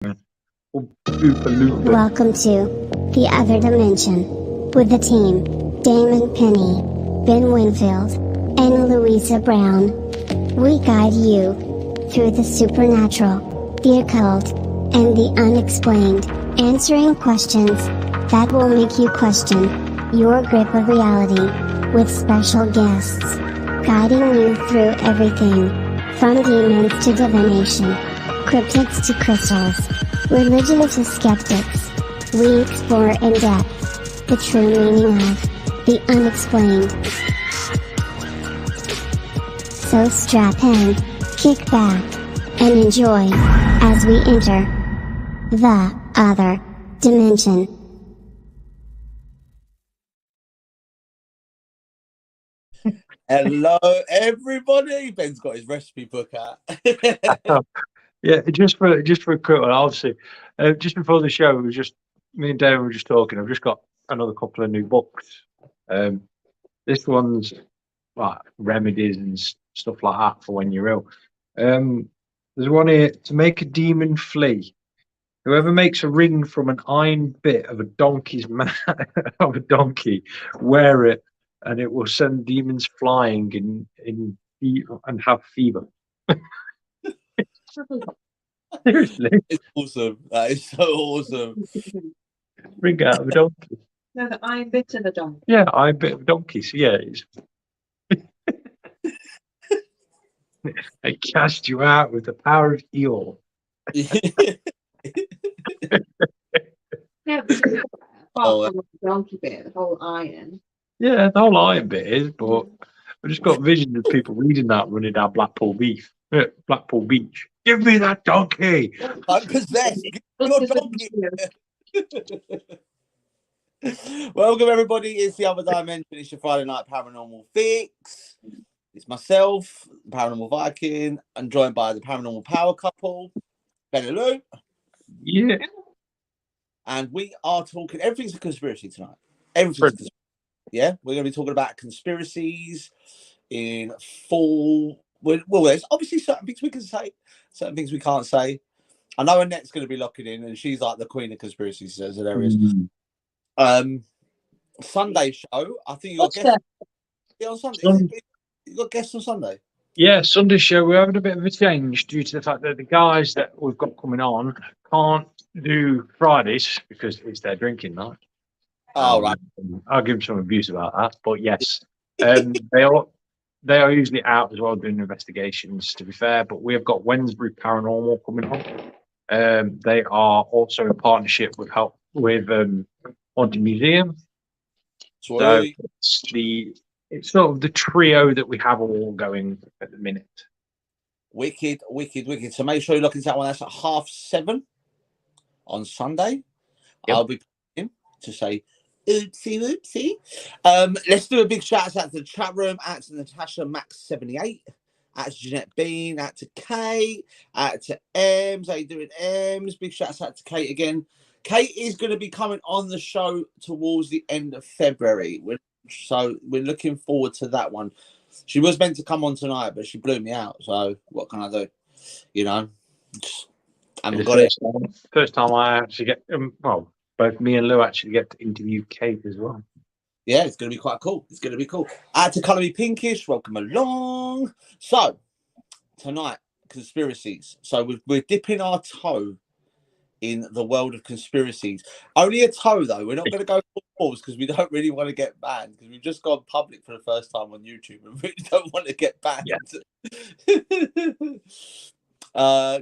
Welcome to The Other Dimension with the team, Damon Penny, Ben Winfield, and Louisa Brown. We guide you through the supernatural, the occult, and the unexplained, answering questions that will make you question your grip of reality, with special guests guiding you through everything from demons to divination, cryptids to crystals, religion to skeptics. We explore in depth the true meaning of the unexplained. So strap in, kick back, and enjoy as we enter the other dimension. Hello, everybody. Ben's got his recipe book out. Yeah, just for a quick one, obviously. Just before the show, me and Dave were just talking. I've just got another couple of new books. This one's like remedies and stuff like that for when you're ill. There's one here: to make a demon flee. Whoever makes a ring from an iron bit of a donkey, wear it, and it will send demons flying and have fever. Seriously, It's awesome. That is so awesome. Ring out of a donkey. No, the iron bit of a donkey. Yeah, iron bit of a donkey. So yeah, they cast you out with the power of Eeyore. Yeah, apart from the donkey bit, the whole iron. Yeah, the whole iron bit is, but I just got visions of people reading that running down Blackpool Beach. Give me that donkey! I'm possessed. Give me your donkey. Welcome, everybody. It's The Other Dimension. It's your Friday night paranormal fix. It's myself, the Paranormal Viking. I'm joined by the Paranormal Power couple, Ben and Lou. Yeah. And we are talking, everything's a conspiracy tonight. Everything's a conspiracy. Yeah, we're going to be talking about conspiracies in full. Well, there's obviously certain things we can say, certain things we can't say. I know Annette's going to be locking in, and she's like the queen of conspiracies. So there is. Sunday show. I think you got guests on Sunday. You got guests on Sunday. Yeah, Sunday show. We're having a bit of a change due to the fact that the guys that we've got coming on can't do Fridays because it's their drinking night. Oh, right. I'll give them some abuse about that, but yes, they are usually out as well doing investigations. To be fair, but we have got Wednesbury Paranormal coming on. They are also in partnership with Haunted Museum. So it's sort of the trio that we have all going at the minute. Wicked. So make sure you look into that one. That's at 7:30 on Sunday. Yep. I'll be in to say oopsie. Let's do a big shout out to the chat room, out to Natasha Max 78, out to Jeanette Bean, out to Kate, out to Ems. How you doing, Ems? Big shout out to Kate again. Kate is going to be coming on the show towards the end of February. So we're looking forward to that one. She was meant to come on tonight, but she blew me out. So what can I do? You know, I haven't got it. First time I actually get, both me and Lou actually get to interview Kate as well. Yeah, it's going to be quite cool. It's going to be cool. Out to Colour Me Pinkish, welcome along. So tonight, conspiracies. So we're dipping our toe in the world of conspiracies. Only a toe, though. We're not going to go full balls because we don't really want to get banned, because we've just gone public for the first time on YouTube and really don't want to get banned. Yeah.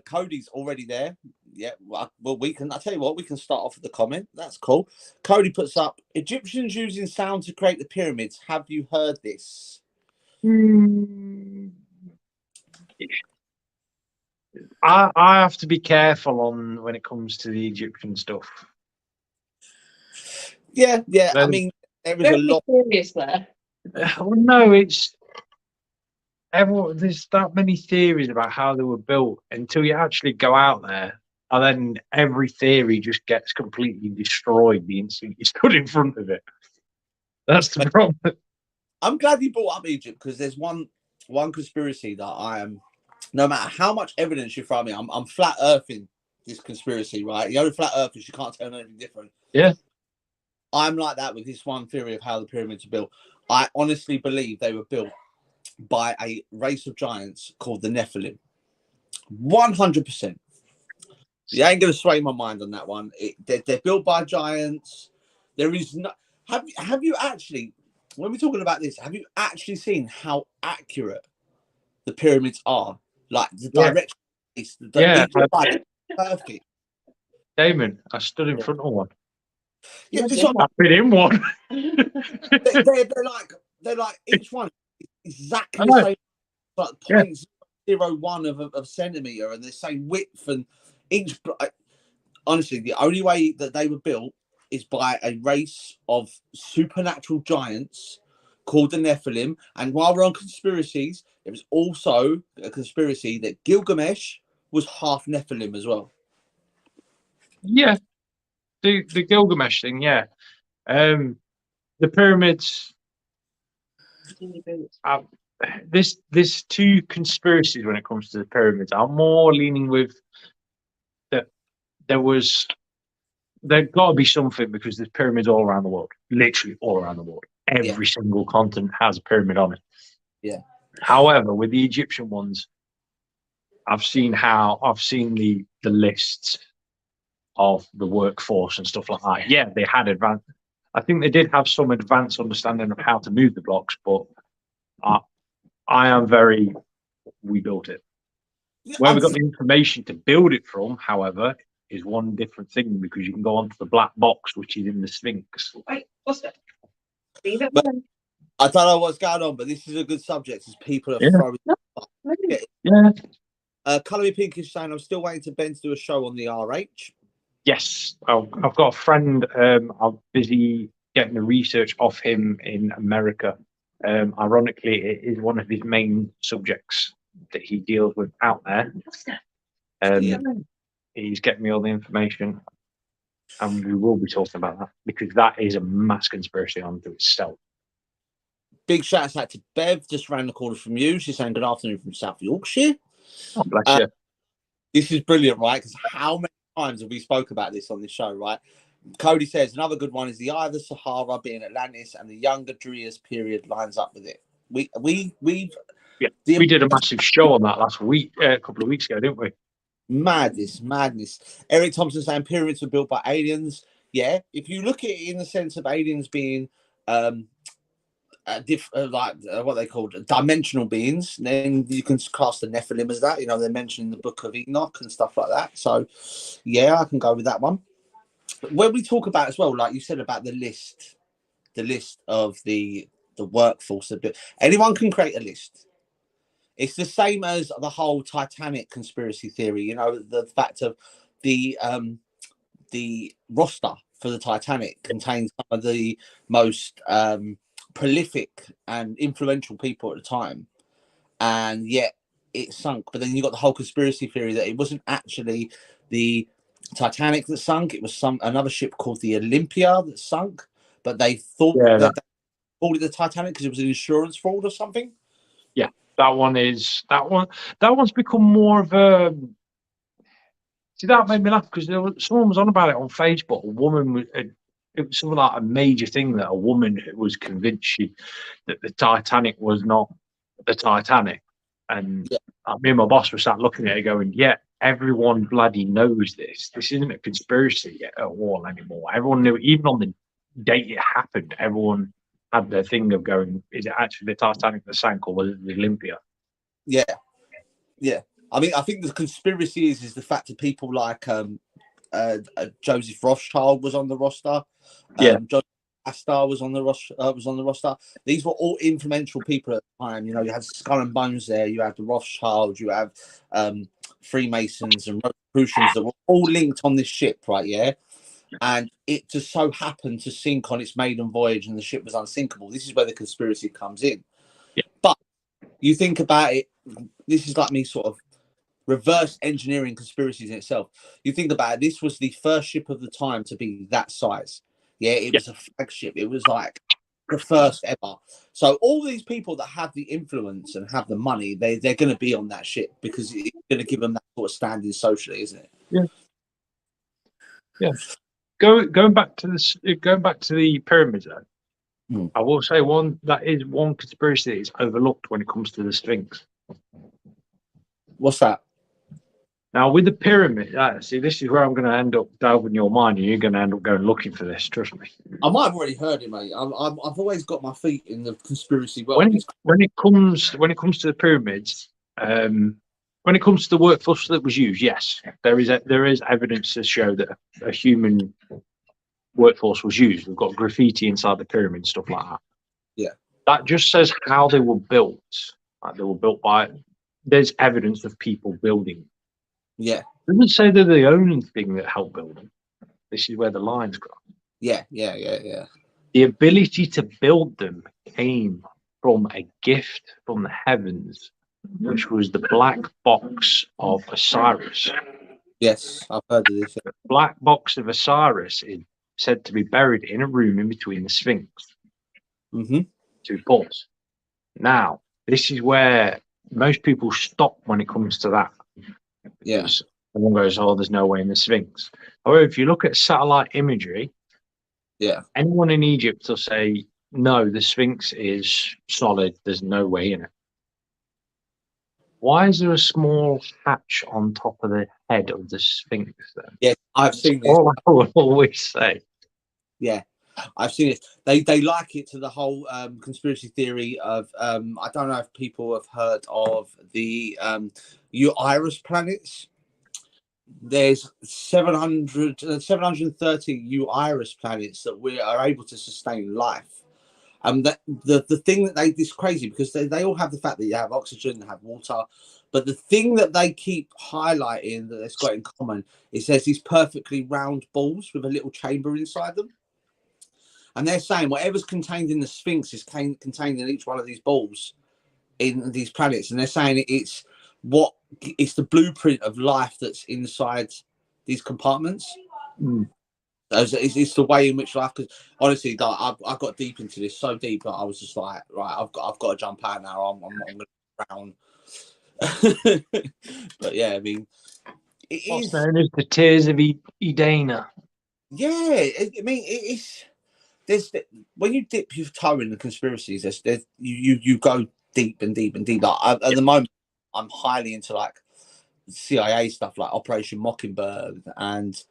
Cody's already there. Yeah, well, I'll tell you what, we can start off with the comment. That's cool. Cody puts up, Egyptians using sound to create the pyramids. Have you heard this? I have to be careful on when it comes to the Egyptian stuff. Yeah. I mean, there is a lot. Serious there. Well, no, there's that many theories about how they were built until you actually go out there, and then every theory just gets completely destroyed the instant you stood in front of it. That's the problem. I'm glad you brought up Egypt, because there's one conspiracy that I am, no matter how much evidence you throw me, I'm flat earthing this conspiracy, right? The only flat earthers, you can't tell them anything different. Yeah. I'm like that with this one theory of how the pyramids are built. I honestly believe they were built by a race of giants called the Nephilim. 100%. You ain't going to sway my mind on that one. They're built by giants. There is no. Have you actually, when we're talking about this, have you actually seen how accurate the pyramids are? Like the direction, Yeah. perfect. Damon, I stood in front of one. Yeah, I've been in one. they're like each one exactly I the know. same, like Yeah. 0.01 of centimeter, and the same width, and each. Honestly, the only way that they were built is by a race of supernatural giants called the Nephilim. And while we're on conspiracies, there was also a conspiracy that Gilgamesh was half Nephilim as well. Yeah. The Gilgamesh thing, yeah. The pyramids. There's two conspiracies when it comes to the pyramids. I'm more leaning with that there'd got to be something, because there's pyramids all around the world, literally all around the world. Every single continent has a pyramid on it. Yeah. However, with the Egyptian ones, I've seen the lists of the workforce and stuff like that. Yeah, they had advanced. I think they did have some advanced understanding of how to move the blocks, but I am very. We built it. Where we got the information to build it from, however, is one different thing, because you can go onto the black box, which is in the Sphinx. Wait, what's that? Leave it. I don't know what's going on, but this is a good subject as people are throwing. Yeah. Colour Me Pink is saying, I'm still waiting to Ben to do a show on the RH. Yes, I've got a friend. I'm busy getting the research off him in America. Ironically, it is one of his main subjects that he deals with out there. He's getting me all the information, and we will be talking about that, because that is a mass conspiracy unto itself. Big shouts out to Bev, just around the corner from you. She's saying good afternoon from South Yorkshire. Oh, bless you. This is brilliant, right? Because how many times have we spoke about this on this show, right? Cody says another good one is the Eye of the Sahara being Atlantis, and the Younger Dryas period lines up with it. We did a massive show on that last week, a couple of weeks ago, didn't we? Madness. Eric Thompson saying pyramids were built by aliens. Yeah, if you look at it in the sense of aliens being what they called dimensional beings, then you can class the Nephilim as that. You know, they're mentioned in the Book of Enoch and stuff like that. So, yeah, I can go with that one. But when we talk about as well, like you said about the list of the workforce, anyone can create a list. It's the same as the whole Titanic conspiracy theory. You know, the fact of the roster for the Titanic contains some of the most prolific and influential people at the time, and yet it sunk. But then you got the whole conspiracy theory that it wasn't actually the Titanic that sunk; it was another ship called the Olympia that sunk. But they thought that they called it the Titanic because it was an insurance fraud or something. Yeah, that one's become more of a. See, that made me laugh, because someone was on about it on Facebook. A woman was. It was something like a major thing that a woman was convinced that the Titanic was not the Titanic, and me and my boss were sat looking at it, going, "Yeah, everyone bloody knows this. This isn't a conspiracy at all anymore. Everyone knew, even on the date it happened. Everyone had their thing of going, is it actually the Titanic that sank, or was it the Olympia?" Yeah. I mean, I think the conspiracy is the fact that people like Joseph Rothschild was on the roster. John Astor was on the roster. These were all influential people at the time. You know, you had Skull and Bones there. You had the Rothschilds. You have Freemasons and Rosicrucians that were all linked on this ship, right? Yeah. And it just so happened to sink on its maiden voyage, and the ship was unsinkable. This is where the conspiracy comes in. Yeah. But you think about it, this is like me sort of reverse engineering conspiracies in itself. You think about it, this was the first ship of the time to be that size. Yeah, it was a flagship. It was like the first ever. So all these people that have the influence and have the money, they're going to be on that ship, because it's going to give them that sort of standing socially, isn't it? Yeah. Going back to the pyramids, Hmm. I will say that is one conspiracy that is overlooked when it comes to the Sphinx. What's that? Now, with the pyramid, see, this is where I'm going to end up delving your mind, and you're going to end up going looking for this. Trust me. I might have already heard it, mate. I've always got my feet in the conspiracy world. When it comes to the pyramids, when it comes to the workforce that was used, yes, there is evidence to show that a human workforce was used. We've got graffiti inside the pyramid, stuff like that. Yeah, that just says how they were built. Like they were built by. There's evidence of people building. Yeah. It doesn't say they're the only thing that helped build them. This is where the lines cross. Yeah. The ability to build them came from a gift from the heavens, which was the black box of Osiris. Yes, I've heard of this. The black box of Osiris is said to be buried in a room in between the Sphinx. Mm-hmm. 2 pulls. Now, this is where most people stop when it comes to that. Yeah. Everyone goes, oh, there's no way in the Sphinx. However, if you look at satellite imagery, yeah, anyone in Egypt will say, no, the Sphinx is solid. There's no way in it. Why is there a small hatch on top of the head of the Sphinx then? Yeah, I've seen this. All I will always say. Yeah, I've seen it. They like it to the whole conspiracy theory of I don't know if people have heard of the Iris planets. There's 730 Iris planets that we are able to sustain life. That the thing that this crazy because they all have the fact that you have oxygen, they have water, but the thing that they keep highlighting that it's got in common is there's these perfectly round balls with a little chamber inside them. And they're saying whatever's contained in the Sphinx is contained in each one of these balls in these planets. And they're saying it's the blueprint of life that's inside these compartments. Mm. It's the way in which life, because honestly, I got deep into this so deep that I was just like, right, I've got to jump out now. I'm going to drown. But yeah, I mean, What's known as the Tears of Edena. Yeah, I mean, there's when you dip your toe in the conspiracies, you go deep and deep and deep. Like, at the moment, I'm highly into like CIA stuff, like Operation Mockingbird and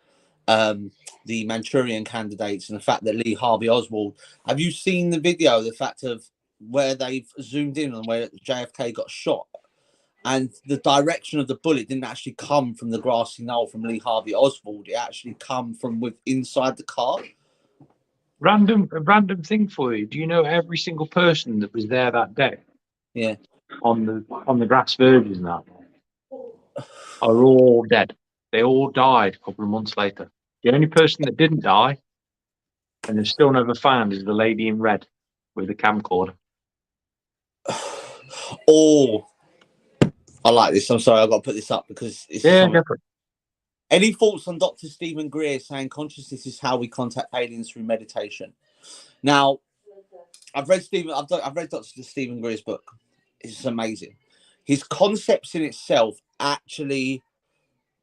the Manchurian candidates, and the fact that Lee Harvey Oswald. Have you seen the video? The fact of where they've zoomed in on where JFK got shot, and the direction of the bullet didn't actually come from the grassy knoll from Lee Harvey Oswald. It actually come from inside the car. Random thing for you. Do you know every single person that was there that day? Yeah. On the grass verges and that are all dead. They all died a couple of months later. The only person that didn't die and is still never found is the lady in red with the camcorder. Oh, I like this. I'm sorry, I've got to put this up because it's definitely. Any thoughts on Dr. Stephen Greer saying consciousness is how we contact aliens through meditation? Now, I've read Dr. Stephen Greer's book. It's amazing. His concepts in itself actually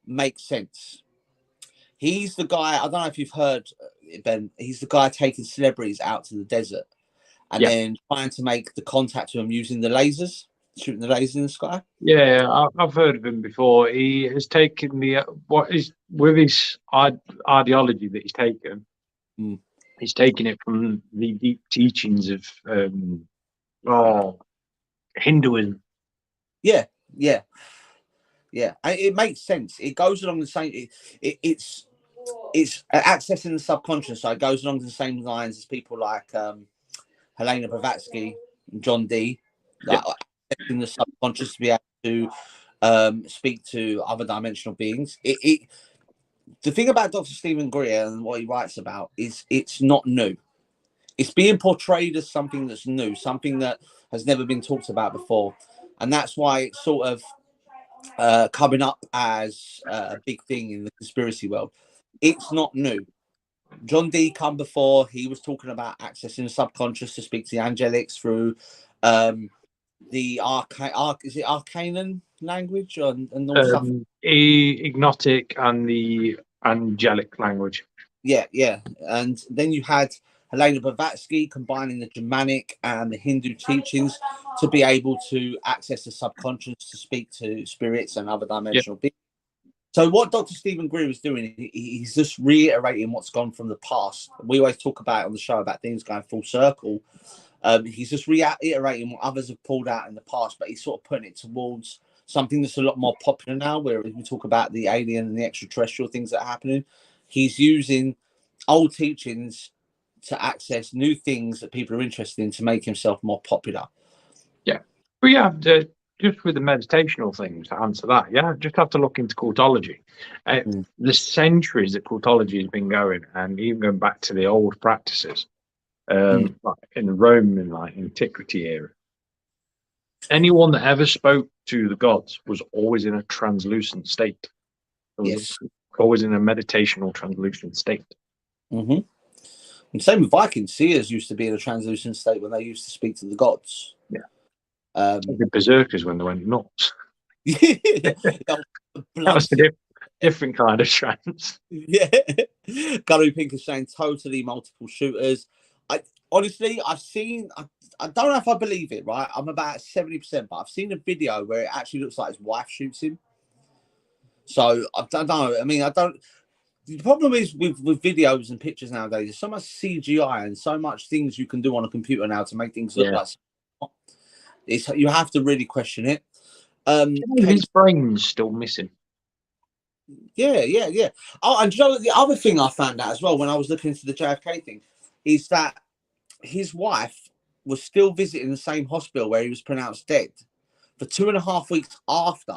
make sense. He's the guy, I don't know if you've heard, Ben, he's the guy taking celebrities out to the desert and then trying to make the contact with them using the lasers, shooting the lasers in the sky. Yeah, I've heard of him before. He has taken with his ideology that he's taken. He's taken it from the deep teachings of Hinduism. Yeah. It makes sense. It goes along the same. It's accessing the subconscious. So it goes along the same lines as people like Helena Blavatsky and John Dee, accessing the subconscious to be able to speak to other dimensional beings. The thing about Dr. Stephen Greer and what he writes about is it's not new. It's being portrayed as something that's new, something that has never been talked about before, and that's why it's sort of coming up as a big thing in the conspiracy world. It's not new. John Dee come before. He was talking about accessing the subconscious to speak to the angelics through the Arcanan language and all stuff. Ignotic and the angelic language. Yeah, yeah. And then you had Helena Blavatsky combining the Germanic and the Hindu teachings to be able to access the subconscious to speak to spirits and other dimensional beings. So what Dr. Stephen Greer is doing, he's just reiterating what's gone from the past. We always talk about on the show about things going full circle. He's just reiterating what others have pulled out in the past, but he's sort of putting it towards something that's a lot more popular now, where we talk about the alien and the extraterrestrial things that are happening. He's using old teachings to access new things that people are interested in to make himself more popular. Yeah. But yeah, just with the meditational things to answer that, just have to look into cultology. The centuries that cultology has been going, and even going back to the old practices, like in the Roman, like antiquity era, anyone that ever spoke to the gods was always in a translucent state. Yes. Always in a meditational translucent state. Mm-hmm. And same with Viking seers used to be in a translucent state when they used to speak to the gods. Yeah. The berserkers when they went nuts. That was a different kind of trance. Yeah. Gary Pink is saying totally multiple shooters. Honestly, I've seen, I don't know if I believe it, right? I'm about 70%, but I've seen a video where it actually looks like his wife shoots him. So I don't know. I mean, the problem is with videos and pictures nowadays, there's so much CGI and so much things you can do on a computer now to make things look like you have to really question it. His brain's still missing. Yeah. Oh, and you know, the other thing I found out as well when I was looking into the JFK thing is that his wife was still visiting the same hospital where he was pronounced dead for 2.5 weeks after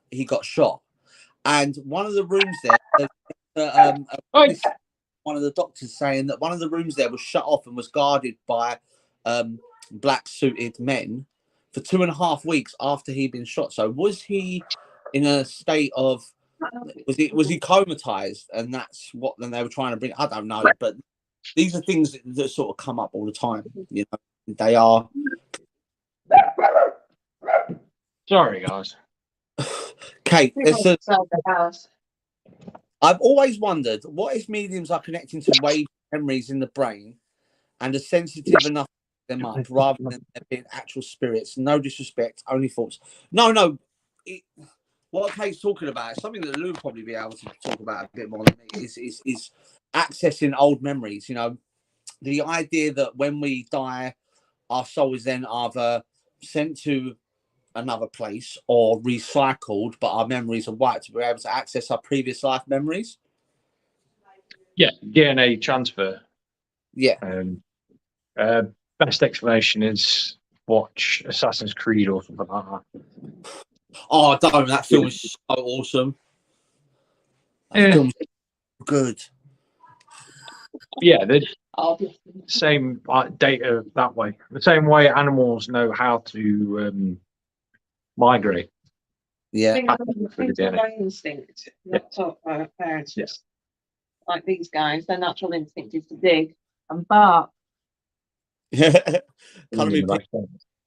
he got shot. And one of the rooms there, one of the doctors saying that one of the rooms there was shut off and was guarded by black suited men for 2.5 weeks after he'd been shot. So was he in a state of, was he comatized, and that's what then they were trying to bring? I don't know, but these are things that sort of come up all the time. You know, they are. Sorry, guys. Kate, I've always wondered what if mediums are connecting to wave memories in the brain and are sensitive enough to pick them up rather than being actual spirits. No disrespect, only thoughts. No. What Kate's talking about is something that Lou will probably be able to talk about a bit more than me. Is accessing old memories. You know, the idea that when we die, our soul is then either sent to another place or recycled, but our memories are wiped to be able to access our previous life memories. Yeah, DNA transfer. Yeah. Best explanation is watch Assassin's Creed or something like that. Oh, damn, that film is so awesome. That film is good. Yeah, the same data that way. The same way animals know how to migrate. Yeah. Their instinct, not talk about parents. Yes. Like these guys, their natural instinct is to dig and bark.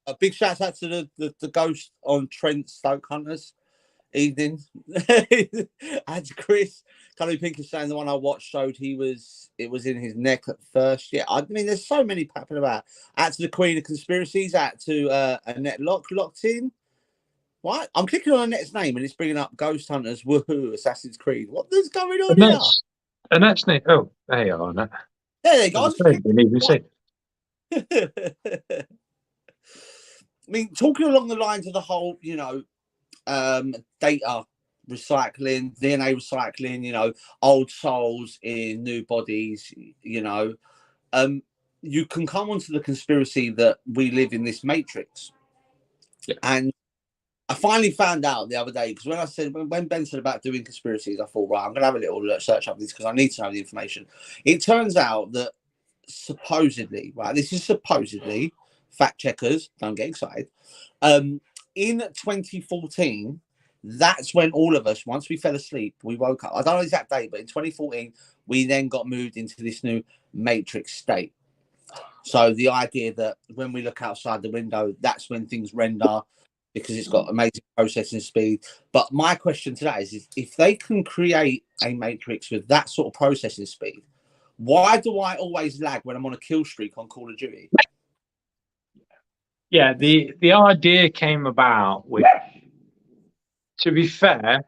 A big shout out to the ghost on Trent Stoke Hunters. Evening. And Chris, Colour Pink is saying the one I watched showed it was in his neck at first. Yeah, I mean, there's so many popping about. Out to the Queen of Conspiracies, out to Annette locked in. What? I'm clicking on Annette's name and it's bringing up Ghost Hunters, woohoo, Assassin's Creed. What is going on here? Annette's name. Oh, there you are, Annette. There you go. Didn't even see. I mean, talking along the lines of the whole, you know, data recycling, DNA recycling, you know, old souls in new bodies, you know, you can come onto the conspiracy that we live in this matrix. Yeah. And I finally found out the other day, because when Ben said about doing conspiracies, I thought, right, I'm gonna have a little search up these because I need to know the information. It turns out that supposedly, right, this is supposedly, fact checkers, don't get excited, in 2014, that's when all of us, once we fell asleep, we woke up. I don't know the exact date, but in 2014, we then got moved into this new matrix state. So the idea that when we look outside the window, that's when things render. because it's got amazing processing speed. But my question to that is if they can create a matrix with that sort of processing speed, why do I always lag when I'm on a kill streak on Call of Duty? Yeah, the idea came about with, to be fair,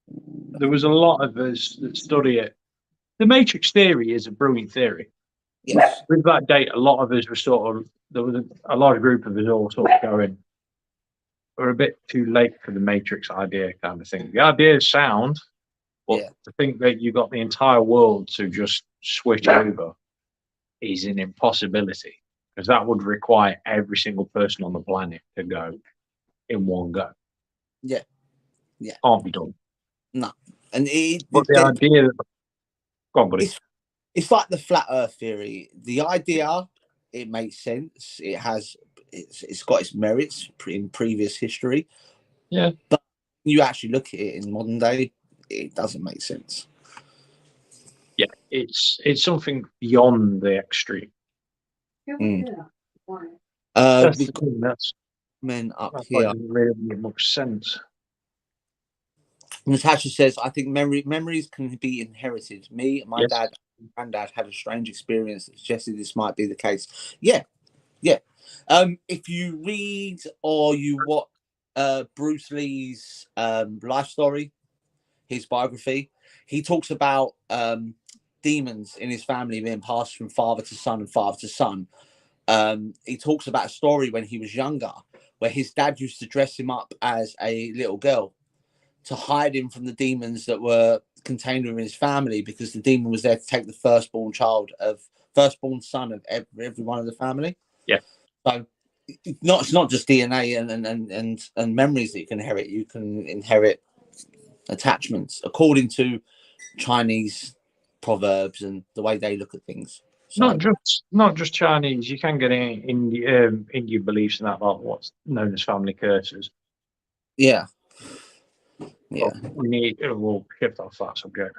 there was a lot of us that study it. The matrix theory is a brilliant theory. Yes. With that date, a lot of us were there was a large group of us all sort of going, we're a bit too late for the matrix idea kind of thing. The idea is sound, but to think that you got the entire world to just switch over is an impossibility, because that would require every single person on the planet to go in one go. Yeah. Can't be done. No. And but the idea that, go on, buddy. It's like the flat earth theory. The idea, it makes sense. It's got its merits in previous history. Yeah. But you actually look at it in modern day, it doesn't make sense. Yeah, it's something beyond the extreme. That's the thing, that's men up here. Doesn't really make much sense. Natasha says, I think memories can be inherited. Me, my dad, and granddad had a strange experience that suggested this might be the case. Yeah. If you read or you watch Bruce Lee's life story, his biography, he talks about demons in his family being passed from father to son and father to son. He talks about a story when he was younger where his dad used to dress him up as a little girl to hide him from the demons that were contained within his family, because the demon was there to take the firstborn son of every one of the family. Yeah. So it's not just DNA and memories that you can inherit. You can inherit attachments according to Chinese proverbs and the way they look at things. So, not just Chinese. You can get in Indian beliefs and that, like what's known as family curses. Yeah. We'll shift off that subject.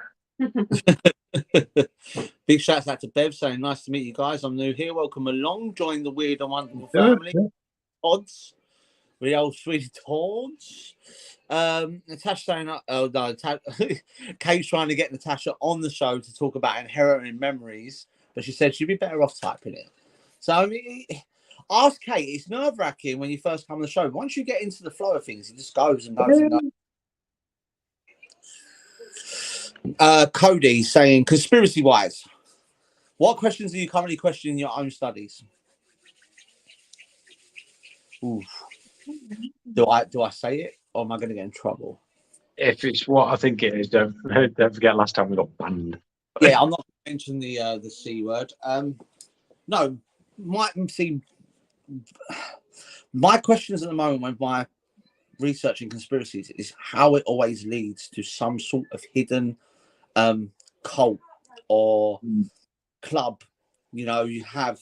Big shouts out to Bev saying, nice to meet you guys. I'm new here. Welcome along. Join the weird and wonderful family. Odds. The old sweet toads. Natasha saying, oh no, Kate's trying to get Natasha on the show to talk about inheriting memories, but she said she'd be better off typing it. So I mean, ask Kate. It's nerve-wracking when you first come on the show. Once you get into the flow of things, it just goes and goes and goes. Cody saying, conspiracy wise, what questions are you currently questioning in your own studies? Oof. Do I say it, or am I going to get in trouble? If it's what I think it is, don't forget last time we got banned. Yeah, I'm not going to mention the C word. No, my questions at the moment when my researching conspiracies is how it always leads to some sort of hidden cult or club. You know, you have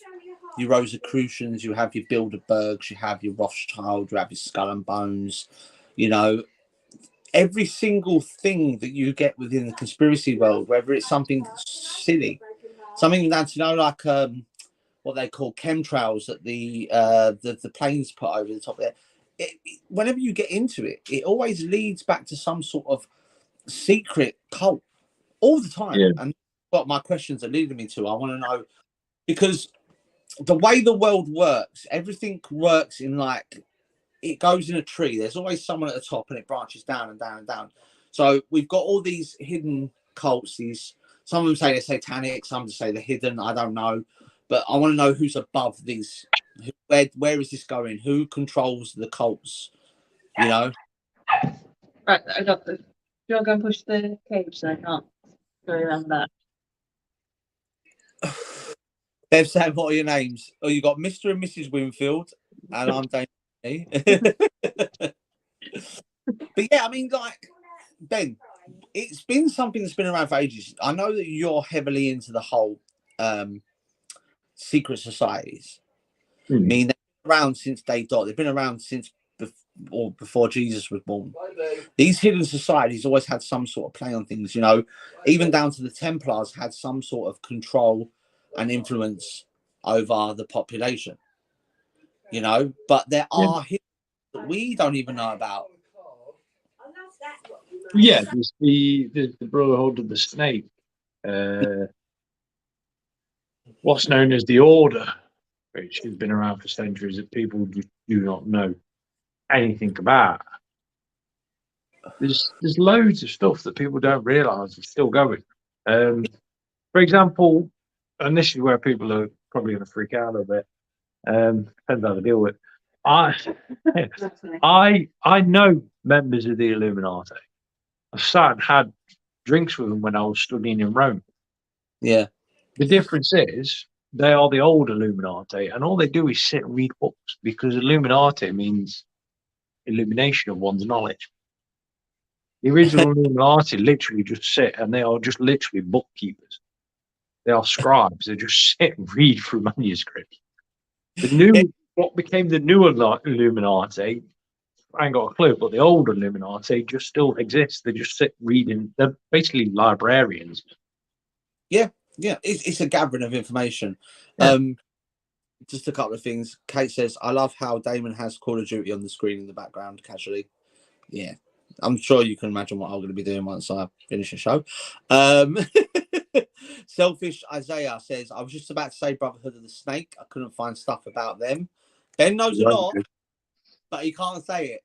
your Rosicrucians, you have your Bilderbergs, you have your Rothschild, you have your Skull and Bones. You know, every single thing that you get within the conspiracy world, whether it's something silly, something that's, you know, like what they call chemtrails that the planes put over the top of it. Whenever you get into it, it always leads back to some sort of secret cult all the time. Yeah. And what my questions are leading me to, I want to know, because the way the world works, everything works in like, it goes in a tree. There's always someone at the top and it branches down and down and down. So we've got all these hidden cults. Some of them say they're satanic, some say they're hidden. I don't know. But I want to know who's above these. Where is this going? Who controls the cults? You know? Right, I got the. Do you want to go and push the cage so I can't go around that? Bev saying, what are your names? Oh, you got Mr. and Mrs. Winfield, and I'm Dane. But yeah, I mean, like, Ben, it's been something that's been around for ages. I know that you're heavily into the whole secret societies. I mean, they've been around since day dot. They've been around since before Jesus was born. These hidden societies always had some sort of play on things, you know, even down to the Templars had some sort of control and influence over the population, you know, but there are hidden that we don't even know about. Yeah, there's the Brotherhood of the Snake. What's known as the Order, which has been around for centuries that people just do not know anything about. There's loads of stuff that people don't realise is still going. For example, and this is where people are probably going to freak out a little bit. Depends how they deal with it. I know members of the Illuminati. I've sat and had drinks with them when I was studying in Rome. Yeah. The difference is they are the old Illuminati, and all they do is sit and read books because Illuminati means illumination of one's knowledge. The original Illuminati literally just sit and they are just literally bookkeepers. They are scribes. They just sit and read through manuscripts. What became the new Illuminati, I ain't got a clue, but the old Illuminati just still exists. They just sit reading. They're basically librarians. Yeah, it's a gathering of information. Yeah. Just a couple of things. Kate says, I love how Damon has Call of Duty on the screen in the background casually. Yeah. I'm sure you can imagine what I'm going to be doing once I finish the show. Selfish Isaiah says, I was just about to say Brotherhood of the Snake. I couldn't find stuff about them. Ben knows a lot, but he can't say it.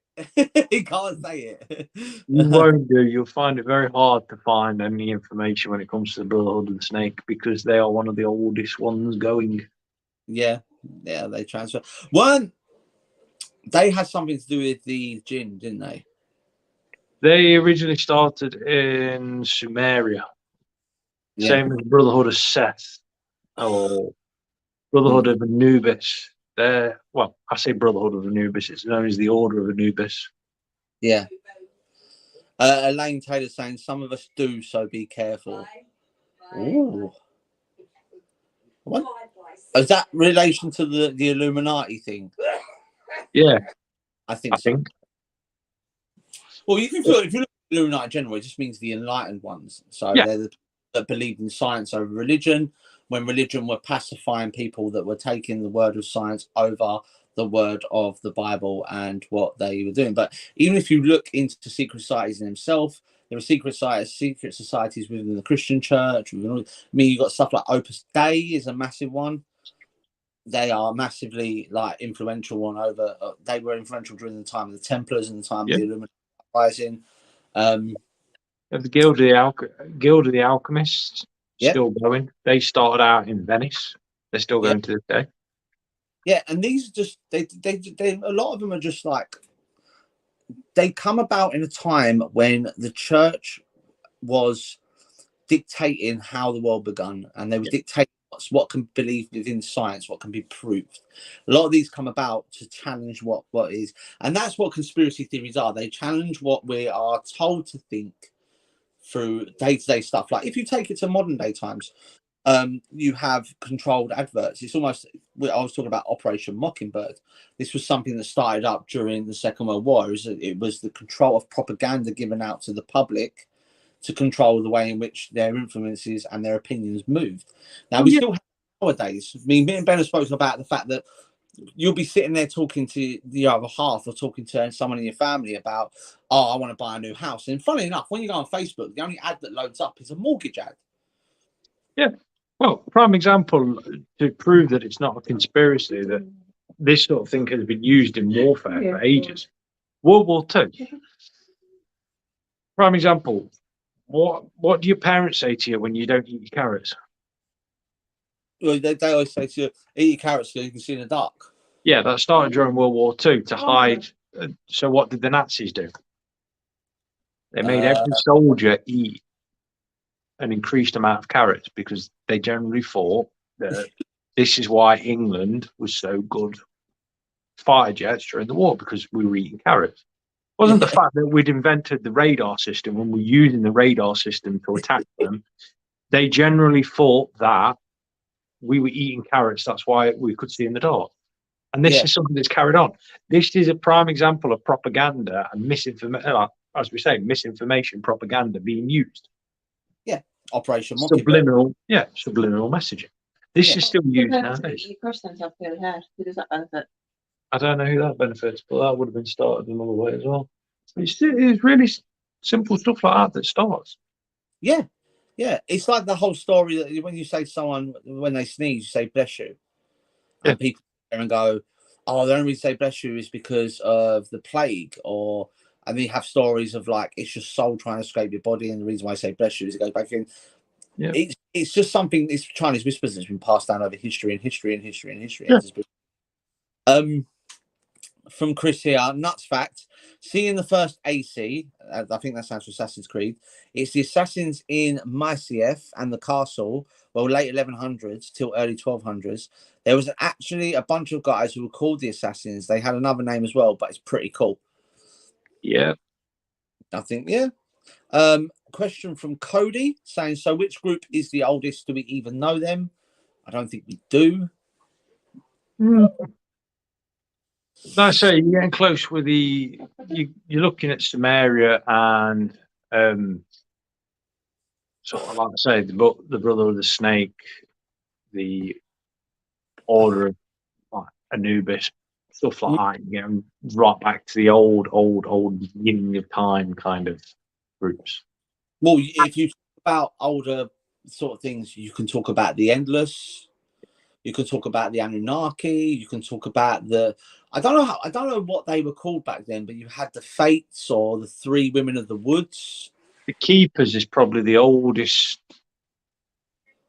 He can't say it. You won't do. You'll find it very hard to find any information when it comes to the Brotherhood of the Snake because they are one of the oldest ones going. Yeah, they transfer. They had something to do with the jinn, didn't they? They originally started in Sumeria. Yeah. Same as Brotherhood of Seth or Brotherhood of Anubis. I say Brotherhood of Anubis. It's known as the Order of Anubis. Yeah. Elaine Taylor saying, some of us do, so be careful. Ooh. What? Is that relation to the Illuminati thing? Yeah. I think so. Well, you can feel if you look at Illuminati in general, it just means the enlightened ones. So they're the that believed in science over religion, when religion were pacifying people that were taking the word of science over the word of the Bible and what they were doing. But even if you look into secret societies in themselves, there are secret societies within the Christian church. You've got stuff like Opus Dei is a massive one. They are massively influential one over. They were influential during the time of the Templars and the time of the Illuminati Rising. The Guild of the Alchemists still going. They started out in Venice. They're still going to this day. Yeah, and these just they a lot of them are just they come about in a time when the church was dictating how the world begun, and they were dictating what can be believed within science, what can be proved. A lot of these come about to challenge what is, and that's what conspiracy theories are. They challenge what we are told to think through day-to-day stuff. Like if you take it to modern day times, you have controlled adverts. It's almost, I was talking about Operation Mockingbird. This was something that started up during the Second World War. It was the control of propaganda given out to the public to control the way in which their influences and their opinions moved. Now, we still have nowadays. I mean, me and Ben have spoken about the fact that you'll be sitting there talking to the other half or talking to someone in your family about, I want to buy a new house. And funny enough, when you go on Facebook, the only ad that loads up is a mortgage ad. Yeah. Well, prime example to prove that it's not a conspiracy, that this sort of thing has been used in warfare for ages. World War II. Prime example. What do your parents say to you when you don't eat your carrots? Well, they always say to you, eat your carrots so you can see in the dark. Yeah, that started during World War II to hide. So what did the Nazis do? They made every soldier eat an increased amount of carrots because they generally thought that this is why England was so good fighter jets during the war, because we were eating carrots. It wasn't the fact that we'd invented the radar system and we're using the radar system to attack them. They generally thought that we were eating carrots. That's why we could see in the dark. And this is something that's carried on. This is a prime example of propaganda and misinformation, as we say, misinformation propaganda being used. Yeah, Operation Subliminal messaging. This is still used nowadays. You crush them to have curly hair. Who does that benefit? I don't know who that benefits, but that would have been started another way as well. It's really simple stuff like that starts. Yeah, yeah. It's like the whole story that when you say to someone when they sneeze, you say bless you, and people and go, "Oh, the only reason they say bless you is because of the plague," or and then you have stories of like it's your soul trying to escape your body, and the reason why I say bless you is it goes back in. Yeah. It's just something. It's Chinese whispers that's been passed down over history and history and history and history. Yeah. From Chris here, nuts fact. Seeing the first AC, I think that stands for Assassin's Creed. It's the assassins in Masyaf and the castle, well, late 1100s till early 1200s. There was actually a bunch of guys who were called the assassins. They had another name as well, but it's pretty cool. Yeah. I think, yeah. Question from Cody saying, so which group is the oldest? Do we even know them? I don't think we do. Like I say, you're getting close with you're looking at Sumeria and sort of like I say, the brother of the snake, the order of like Anubis, stuff like that. You're getting right back to the old beginning of time kind of groups. Well, if you talk about older sort of things, you can talk about the Endless. You can talk about the Anunnaki. You can talk about I don't know what they were called back then, but you had the Fates or the Three Women of the Woods. The Keepers is probably the oldest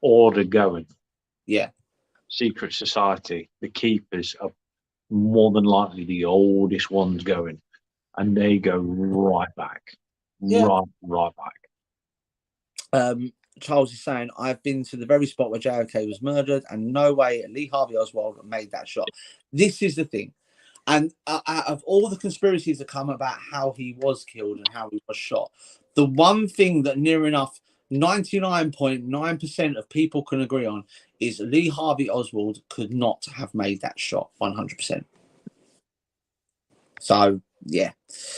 order going. Yeah. Secret Society. The Keepers are more than likely the oldest ones going, and they go right back. Yeah. Right back. Charles is saying, I've been to the very spot where JFK was murdered, and no way Lee Harvey Oswald made that shot. This is the thing. And out of all the conspiracies that come about how he was killed and how he was shot, the one thing that near enough 99.9% of people can agree on is Lee Harvey Oswald could not have made that shot 100%. So, yeah.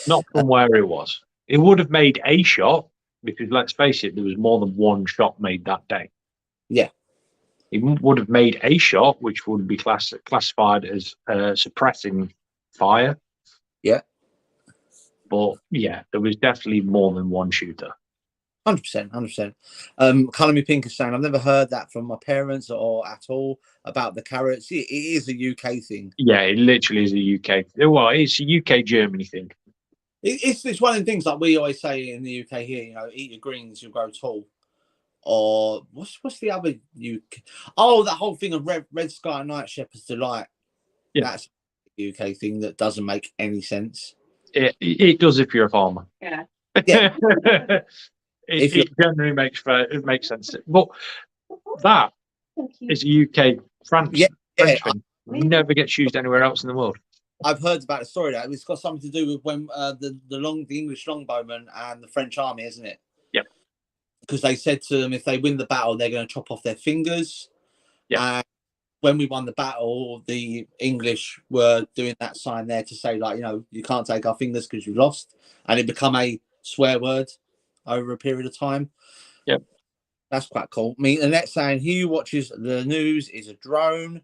Not from where it was. It would have made a shot, because let's face it, there was more than one shot made that day. Yeah. It would have made a shot, which would be classified as suppressing fire. Yeah. But yeah, there was definitely more than one shooter. 100%, 100%. Colour Me Pink is saying, I've never heard that from my parents or at all about the carrots. It is a UK thing. Yeah, it literally is a UK. Well, it's a UK Germany thing. It's one of the things like we always say in the UK here, you know, eat your greens, you'll grow tall. Or what's the other UK? Oh, that whole thing of Red Sky and Night Shepherd's Delight. Yeah. That's a UK thing that doesn't make any sense. It does if you're a farmer. Yeah. Yeah. It generally makes sense. But that is a UK French thing. Never gets used anywhere else in the world. I've heard about the story that it's got something to do with when the English longbowmen and the French army, isn't it? Yep. Because they said to them, if they win the battle, they're going to chop off their fingers. Yeah. And when we won the battle, the English were doing that sign there to say, like, you know, you can't take our fingers because you lost, and it become a swear word over a period of time. Yep. That's quite cool. I mean, the next saying, he who watches the news is a drone.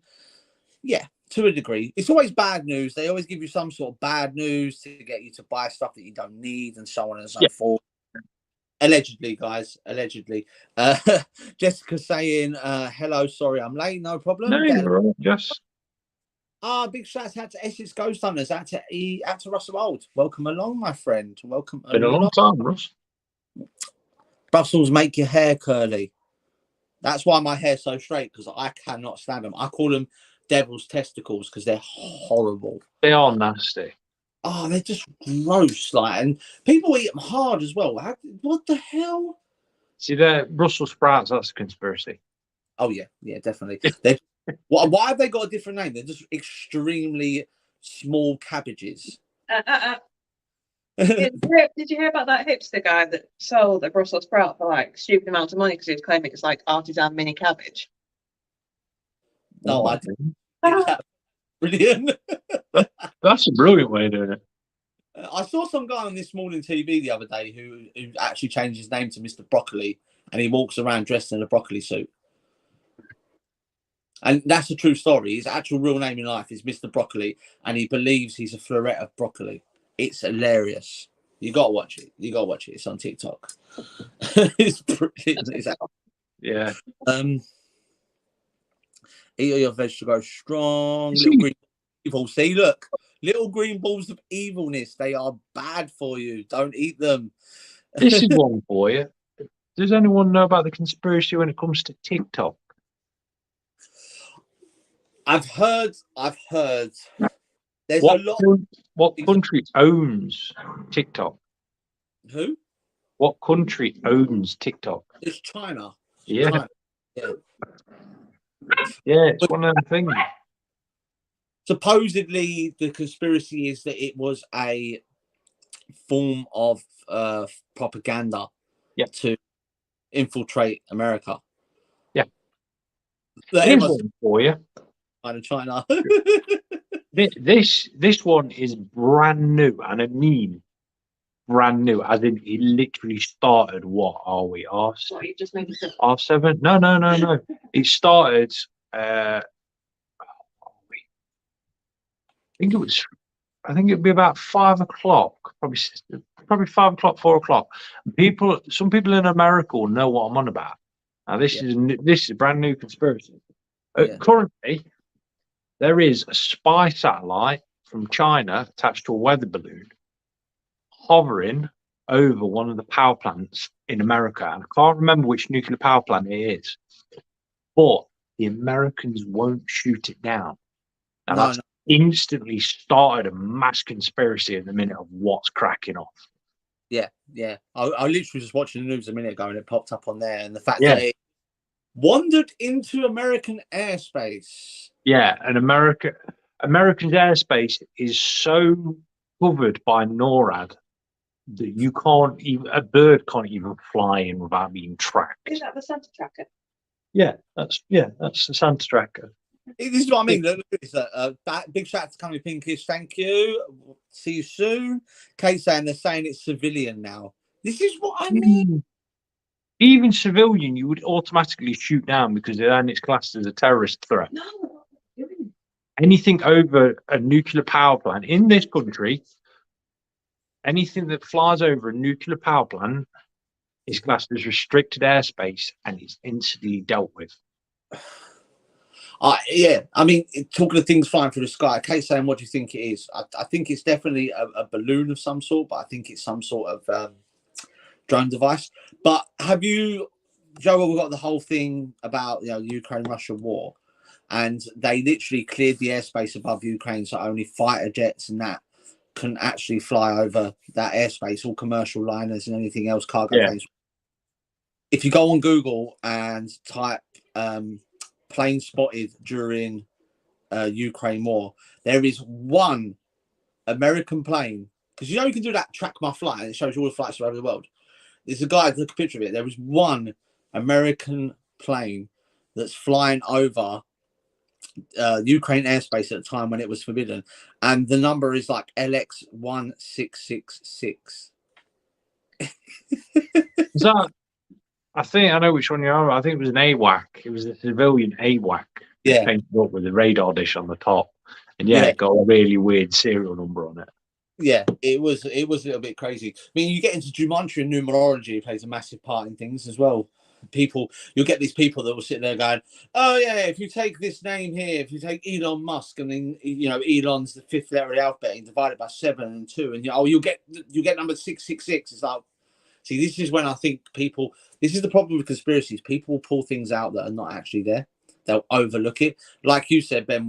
Yeah, to a degree. It's always bad news. They always give you some sort of bad news to get you to buy stuff that you don't need and so on and so forth. Allegedly, guys. Allegedly. Jessica saying, hello, sorry I'm late. No problem. No, just. Big shout out to Essex Ghost Hunters, out to Russell Old. Welcome along, my friend. Welcome Been along. a long time, Russ. Brussels make your hair curly. That's why my hair's so straight, because I cannot stand them. I call them devil's testicles because they're horrible. They are nasty. Oh, they're just gross. Like, and people eat them hard as well. What the hell? See, they're Brussels sprouts. That's a conspiracy. Oh yeah, definitely. Why have they got a different name? They're just extremely small cabbages. Did you hear about that hipster guy that sold a Brussels sprout for like stupid amounts of money because he was claiming it's like artisan mini cabbage? No, I didn't. Brilliant. That's a brilliant way of doing it. I saw some guy on This Morning TV the other day who actually changed his name to Mr. Broccoli, and he walks around dressed in a broccoli suit. And that's a true story. His actual real name in life is Mr. Broccoli, and he believes he's a floret of broccoli. It's hilarious. You gotta watch it. You gotta watch it. It's on TikTok. It's brilliant. Yeah. Eat all your vegetables strong. See- Little green evil. See, look, little green balls of evilness. They are bad for you. Don't eat them. This is one for you. Does anyone know about the conspiracy when it comes to TikTok? I've heard. There's a lot. What country owns TikTok? Who? What country owns TikTok? It's China. Yeah. China. Yeah. Yeah, it's one of them things. Supposedly, the conspiracy is that it was a form of propaganda to infiltrate America. Yeah. Here's one for you. China. This one is brand new, and I mean brand new, as in it literally started. What are we? You just made it R7? No. It started. I think it'd be about 5 o'clock, probably 5 o'clock, 4 o'clock. Some people in America will know what I'm on about. Now this is a brand new conspiracy. Currently, there is a spy satellite from China attached to a weather balloon hovering over one of the power plants in America. And I can't remember which nuclear power plant it is, but the Americans won't shoot it down. Now that's instantly started a mass conspiracy in the minute of what's cracking off. Yeah. I literally was just watching the news a minute ago, and it popped up on there, and the fact that it wandered into American airspace. Yeah, and America's airspace is so covered by NORAD that a bird can't even fly in without being tracked. Is that the Santa tracker? Yeah, that's the Santa tracker. This is what I mean. Look, it's a big shout out to Coming Pinkish. Thank you. See you soon. Kate saying they're saying it's civilian now. This is what I mean. Even civilian, you would automatically shoot down because then it's classed as a terrorist threat. No. Anything over a nuclear power plant in this country, anything that flies over a nuclear power plant is classed as restricted airspace and it's instantly dealt with. Yeah, I mean, talking of things flying through the sky, Kate's saying, what do you think it is? I think it's definitely a balloon of some sort, but I think it's some sort of drone device. But have you, Joe, we've got the whole thing about the Ukraine-Russia war, and they literally cleared the airspace above Ukraine, so only fighter jets and that can actually fly over that airspace, all commercial liners and anything else, cargo planes. If you go on Google and type plane spotted during Ukraine war, there is one American plane, because you can do that track my flight and it shows you all the flights around the world. There's a guy, took a picture of it. There was one American plane that's flying over Ukraine airspace at the time when it was forbidden, and the number is like LX1666. Is that? I think I know which one you're on. I think it was an AWAC. It was a civilian AWAC. Yeah, painted up with a radar dish on the top, and it got a really weird serial number on it. Yeah, it was a little bit crazy. I mean, you get into geometry and numerology plays a massive part in things as well. You'll get these people that will sit there going, oh yeah, if you take this name here, if you take Elon Musk, and then Elon's the fifth letter of the alphabet and divide it by 7 and 2, and you'll get number 666. It's like, see, this is when I think this is the problem with conspiracies. People will pull things out that are not actually there. They'll overlook it. Like you said, Ben,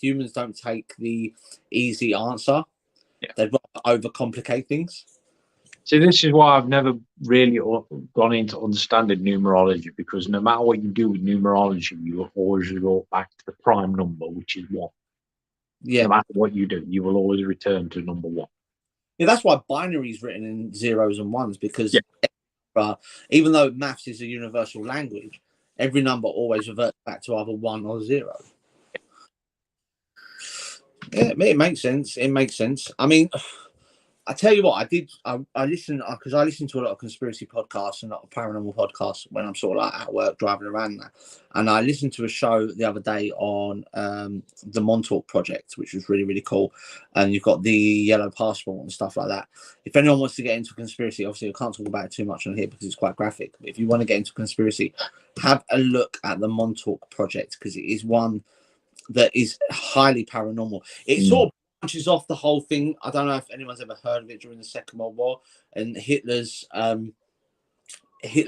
humans don't take the easy answer. Yeah. They'd rather overcomplicate things. See, this is why I've never really gone into understanding numerology, because no matter what you do with numerology, you will always go back to the prime number, which is 1. Yeah. No matter what you do, you will always return to number 1. Yeah, that's why binary is written in 0s and 1s, because even though maths is a universal language, every number always reverts back to either 1 or 0. Yeah, it makes sense. I mean, I tell you what, I did. I listened because I listen to a lot of conspiracy podcasts and a lot of paranormal podcasts when I'm sort of like at work driving around there. And I listened to a show the other day on the Montauk Project, which was really, really cool. And you've got the yellow passport and stuff like that. If anyone wants to get into conspiracy, obviously I can't talk about it too much on here because it's quite graphic. But if you want to get into conspiracy, have a look at the Montauk Project because it is one that is highly paranormal. It sort of branches off the whole thing. I don't know if anyone's ever heard of it during the Second World War and Hitler's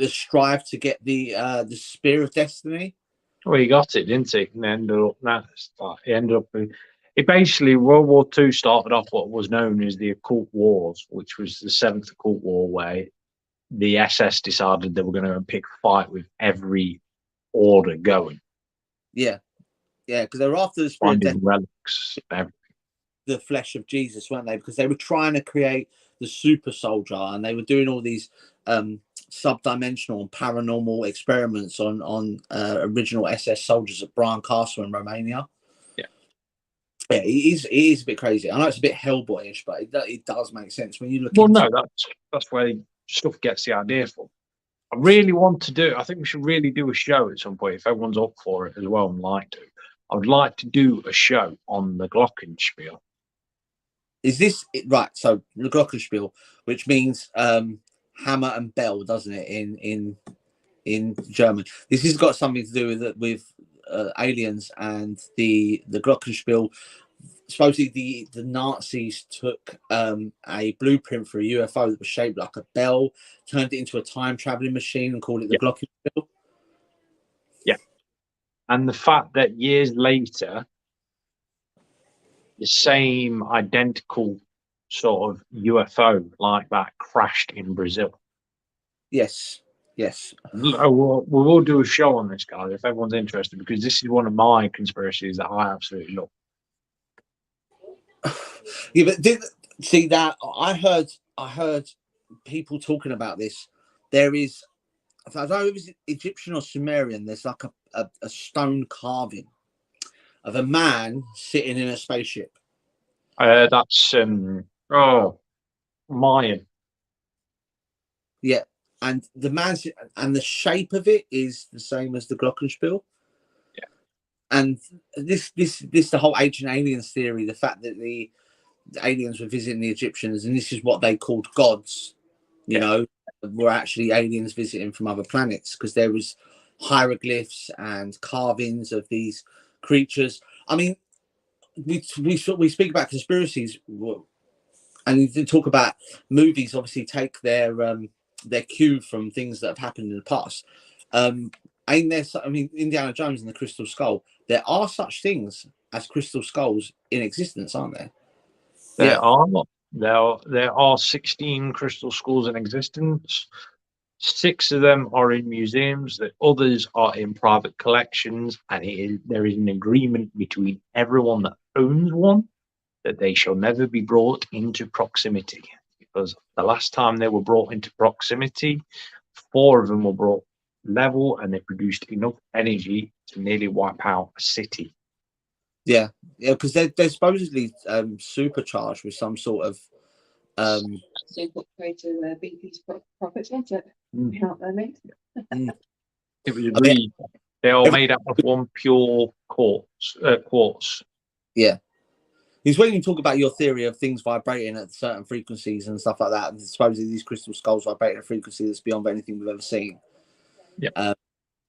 strive to get the spear of destiny. Well, he got it, didn't he? And he ended up. It basically World War II started off what was known as the Occult Wars, which was the seventh Occult War, where the SS decided they were going to pick a fight with every order going. Yeah, because they were after the spear of destiny, relics, everything. The flesh of Jesus, weren't they? Because they were trying to create the super soldier, and they were doing all these sub-dimensional and paranormal experiments on original SS soldiers at Brian Castle in Romania. Yeah, it is a bit crazy. I know it's a bit Hellboyish, but it does make sense when you look. Well, no, that's where stuff gets the idea from. I really want to do. I think we should really do a show at some point if everyone's up for it as well and like to. I would like to do a show on the Glockenspiel. Is this right? So the Glockenspiel, which means hammer and bell, doesn't it? In German, this has got something to do with aliens and the Glockenspiel. Supposedly, the Nazis took a blueprint for a UFO that was shaped like a bell, turned it into a time traveling machine, and called it the Glockenspiel. Yeah, and the fact that years later, the same identical sort of UFO like that crashed in Brazil. Yes. We'll do a show on this, guys, if everyone's interested, because this is one of my conspiracies that I absolutely love. Yeah, but see that I heard people talking about this. There is, I don't know if it's Egyptian or Sumerian. There's like a stone carving of a man sitting in a spaceship. That's Mayan. Yeah, and the man's and the shape of it is the same as the Glockenspiel. Yeah, and this the whole ancient aliens theory, the fact that the aliens were visiting the Egyptians, and this is what they called gods. You know, were actually aliens visiting from other planets because there was hieroglyphs and carvings of these creatures. I mean, we speak about conspiracies, and you talk about movies. Obviously, take their cue from things that have happened in the past. Ain't there? I mean, Indiana Jones and the Crystal Skull. There are such things as crystal skulls in existence, aren't there? There are 16 crystal skulls in existence. 6 of them are in museums. The others are in private collections, and there is an agreement between everyone that owns one that they shall never be brought into proximity. Because the last time they were brought into proximity, 4 of them were brought level, and they produced enough energy to nearly wipe out a city. Yeah, because they're supposedly supercharged with some sort of super creative BP's profits, wasn't it? Out there, mate. It was agreed. They're all made up of one pure quartz. Yeah. Because when you talk about your theory of things vibrating at certain frequencies and stuff like that, and supposedly these crystal skulls vibrate at a frequency that's beyond anything we've ever seen. Yeah.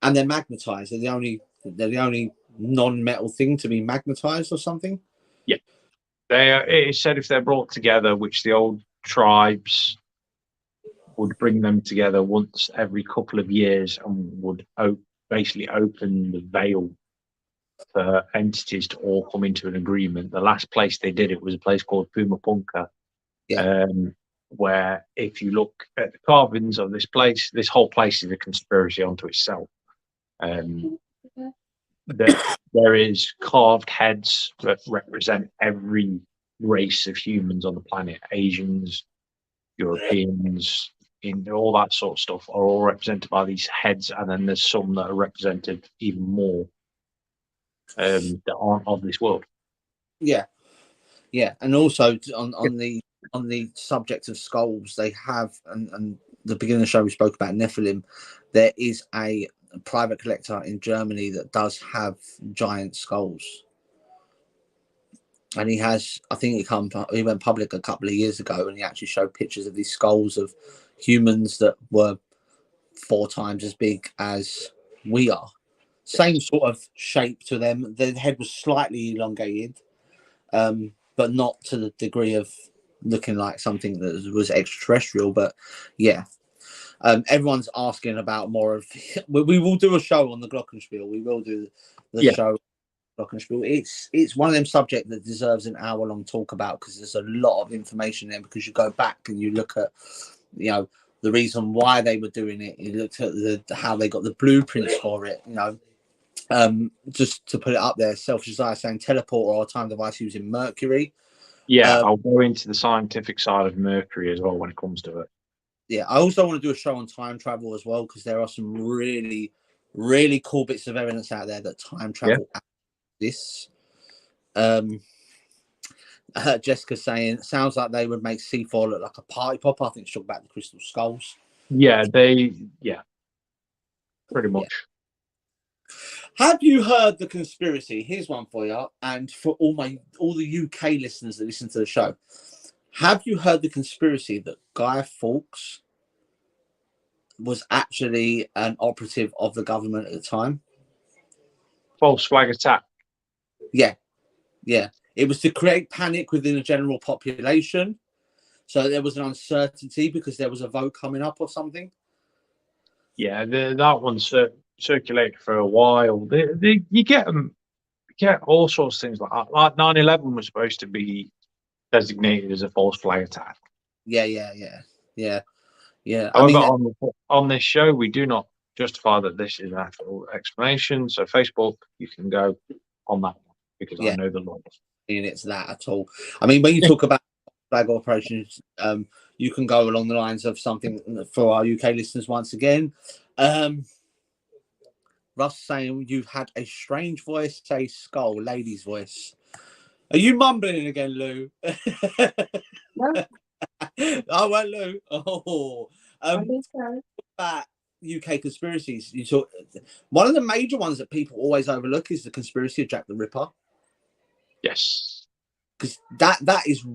And they're magnetized. They're the only non-metal thing to be magnetized or something. Yeah. It is said if they're brought together, which the old tribes would bring them together once every couple of years and would basically open the veil for entities to all come into an agreement. The last place they did it was a place called Pumapunka, where if you look at the carvings of this place, this whole place is a conspiracy unto itself. There is carved heads that represent every race of humans on the planet. Asians, Europeans, all that sort of stuff are all represented by these heads, and then there's some that are represented even more that aren't of this world. Yeah, and also on the on the subject of skulls, they have, and the beginning of the show we spoke about Nephilim. There is a private collector in Germany that does have giant skulls, and he has. I think he went public a couple of years ago, and he actually showed pictures of these skulls of humans that were 4 times as big as we are. Same sort of shape to them. The head was slightly elongated, but not to the degree of looking like something that was extraterrestrial. But yeah, everyone's asking about more of. We will do a show on the Glockenspiel. We will do the show Glockenspiel. It's one of them subjects that deserves an hour-long talk about, because there's a lot of information there. Because you go back and you look at, the reason why they were doing it. You looked at how they got the blueprints for it. Just to put it up there, Selfish Desire saying teleporter or time device using mercury. Yeah, I'll go into the scientific side of mercury as well when it comes to it. Yeah, I also want to do a show on time travel as well, because there are some really, really cool bits of evidence out there that time travel exists. Jessica saying, sounds like they would make C4 look like a party popper. I think she's talking about the crystal skulls. Yeah, pretty much. Yeah. Have you heard the conspiracy? Here's one for you, and for all the UK listeners that listen to the show. Have you heard the conspiracy that Guy Fawkes was actually an operative of the government at the time? False flag attack. Yeah. It was to create panic within the general population. So there was an uncertainty because there was a vote coming up or something. Yeah, that one's circulated for a while. You get all sorts of things like that. Like 9/11 was supposed to be designated as a false flag attack. Yeah. However, on this show, we do not justify that this is an actual explanation. So Facebook, you can go on that one, because I know the laws. And it's that at all. I mean, when you talk about flag operations, you can go along the lines of something for our UK listeners once again. Russ saying you've had a strange voice, say skull, lady's voice. Are you mumbling again, Lou? No. Oh, well, Lou. Oh, I think so. About UK conspiracies. One of the major ones that people always overlook is the conspiracy of Jack the Ripper. Yes, because that is,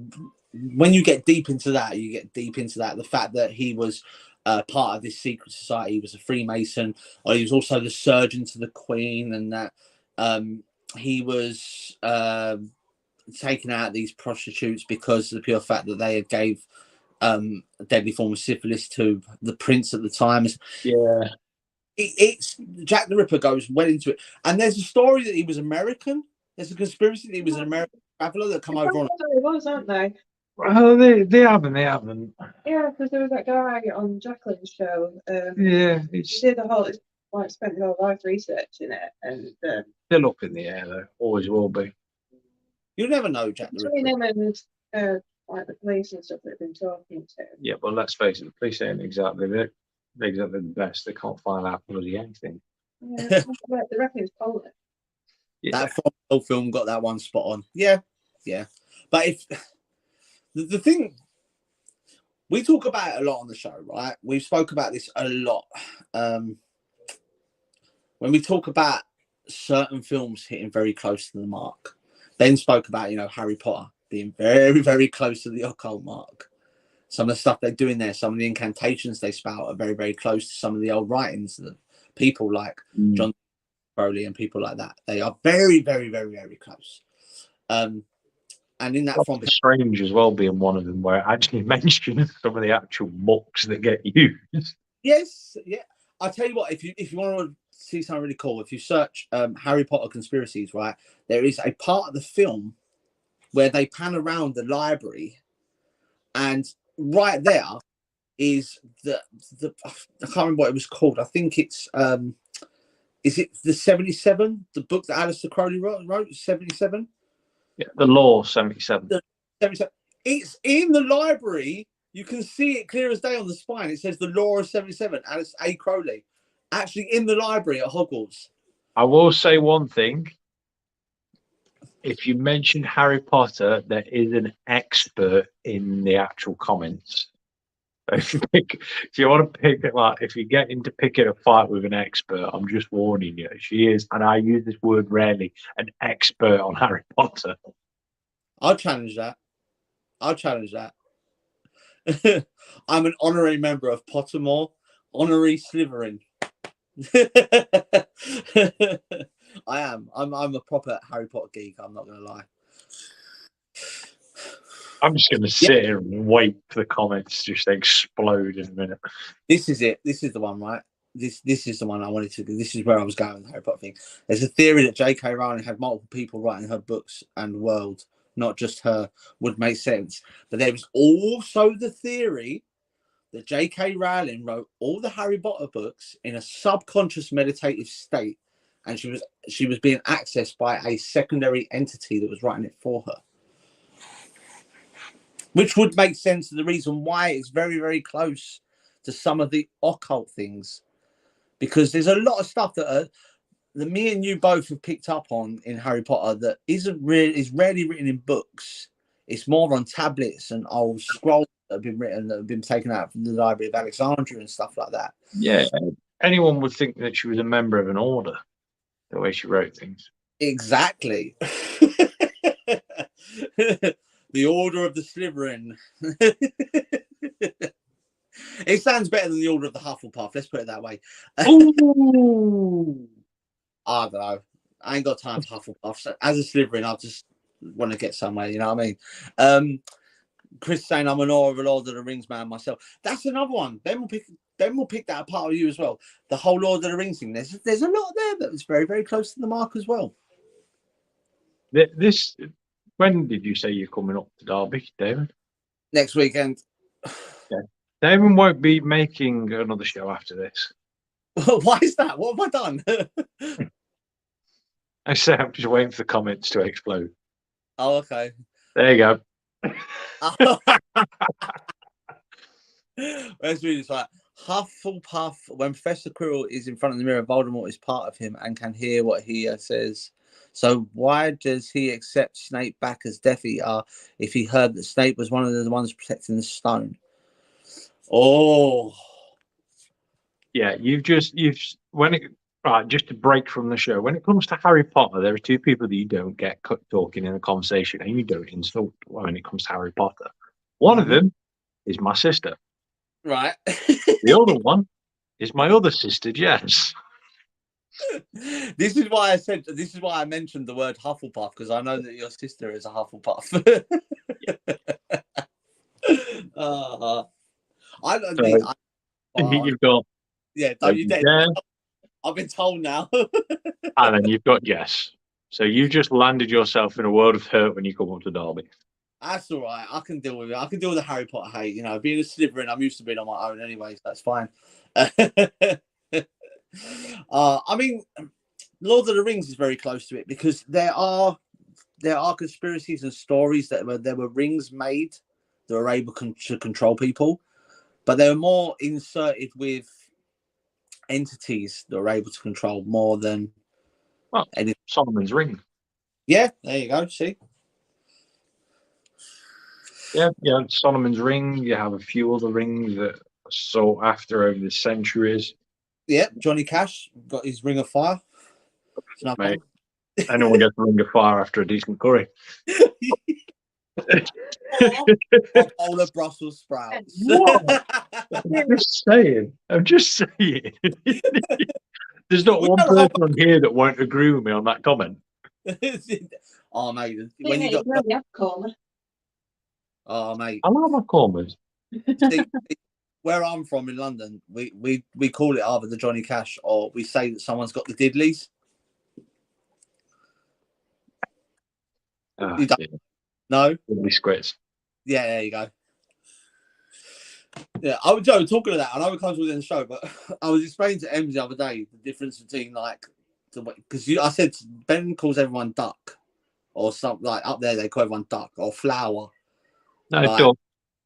when you get deep into that, the fact that he was part of this secret society. He was a Freemason, or he was also the surgeon to the Queen, and that he was taking out these prostitutes because of the pure fact that they had gave a deadly form of syphilis to the prince at the time. Yeah, it's Jack the Ripper goes well into it, and there's a story that he was American. There's a conspiracy that he was an American traveller that come over on. It was, aren't they? Well, they haven't. Yeah, because there was that guy on Jacqueline's show. He did spent the whole life researching it, and still up in the air though. Always will be. You never know, Jack the Ripper. Between him and like the police and stuff that they've been talking to. Yeah, but let's face it, the police ain't exactly the best. They can't find out bloody anything. Yeah, the reckon it's Poland. Yeah. That film got that one spot on. Yeah. But if the thing, we talk about it a lot on the show, right? We've spoke about this a lot. When we talk about certain films hitting very close to the mark, Ben spoke about, Harry Potter being very, very close to the occult mark. Some of the stuff they do in there, some of the incantations they spout are very, very close to some of the old writings of people like John Crowley and people like that. They are very, very, very, very close. And in that from Strange as well being one of them, where it actually mentions some of the actual books that get used. Yes, yeah. I'll tell you what, if you want to see something really cool, if you search Harry Potter conspiracies, right, there is a part of the film where they pan around the library, and right there is the I can't remember what it was called. I think it's is it the 77? The book that Aleister Crowley wrote 77? Yeah, the Law 77. 77. It's in the library. You can see it clear as day on the spine. It says the Law of 77, Aleister A. Crowley. Actually in the library at Hogwarts. I will say one thing. if you mention Harry Potter, there is an expert in the actual comments. If you want to pick it, like if you get into picking a fight with an expert, I'm just warning you. She is, and I use this word rarely, an expert on Harry Potter. I'll challenge that. I'm an honorary member of Pottermore, honorary Slytherin. I am. I'm a proper Harry Potter geek. I'm not going to lie. I'm just going to sit here and wait for the comments to just explode in a minute. This is it. This is the one, right? This is the one I wanted to do. This is where I was going with the Harry Potter thing. There's a theory that J.K. Rowling had multiple people writing her books and world, not just her, would make sense. But there was also the theory that J.K. Rowling wrote all the Harry Potter books in a subconscious meditative state, and she was being accessed by a secondary entity that was writing it for her. Which would make sense to the reason why it's very, very close to some of the occult things. Because there's a lot of stuff that me and you both have picked up on in Harry Potter that is rarely written in books. It's more on tablets and old scrolls that have been taken out from the Library of Alexandria and stuff like that. Yeah, anyone would think that she was a member of an order, the way she wrote things. Exactly. The Order of the Slytherin. It sounds better than the Order of the Hufflepuff. Let's put it that way. Ooh. I don't know. I ain't got time for Hufflepuff. So as a Slytherin, I just want to get somewhere. You know what I mean? Chris saying I'm an Lord of the Rings man myself. That's another one. Ben will pick that apart with you as well. The whole Lord of the Rings thing. There's a lot there that was very, very close to the mark as well. When did you say you're coming up to Derby, David? Next weekend. Yeah. David won't be making another show after this. Why is that? What have I done? I say I'm just waiting for the comments to explode. Oh, okay. There you go. Let's read this. Right. Hufflepuff, when Professor Quirrell is in front of the mirror, Voldemort is part of him and can hear what he says. So why does he accept Snape back as Death Eater if he heard that Snape was one of the ones protecting the stone? Oh. Yeah, just to break from the show, when it comes to Harry Potter, there are two people that you don't get talking in a conversation and you don't insult when it comes to Harry Potter. One of them is my sister. Right. The other one is my other sister, Jess. This is why I mentioned the word Hufflepuff, because I know that your sister is a Hufflepuff. I don't think you've got don't you dare. I've been told now. And then you've got Jess. So you just landed yourself in a world of hurt when you come up to Derby. That's all right. I can deal with it. I can deal with the Harry Potter hate. You know, being a Slytherin, I'm used to being on my own anyway, so that's fine. I mean, Lord of the Rings is very close to it because there are conspiracies and stories that there were rings made that were able to control people, but they were more inserted with entities that were able to control more than anything. Solomon's ring. Yeah, there you go. See. Yeah, Solomon's ring. You have a few other rings that are sought after over the centuries. Yeah, Johnny Cash got his Ring of Fire. Mate, anyone gets a Ring of Fire after a decent curry. A bowl of Brussels sprouts. I'm just saying. There's not one person on here that won't agree with me on that comment. Oh, mate. When you got... Oh, mate. I love my corners. See, where I'm from in London, we call it either the Johnny Cash or we say that someone's got the diddlies. Oh, no? Diddly squits. Yeah, there you go. Yeah, I was talking to that. I know it comes within the show, but I was explaining to Em the other day the difference between because I said Ben calls everyone duck or something like up there they call everyone duck or flower. No, duck.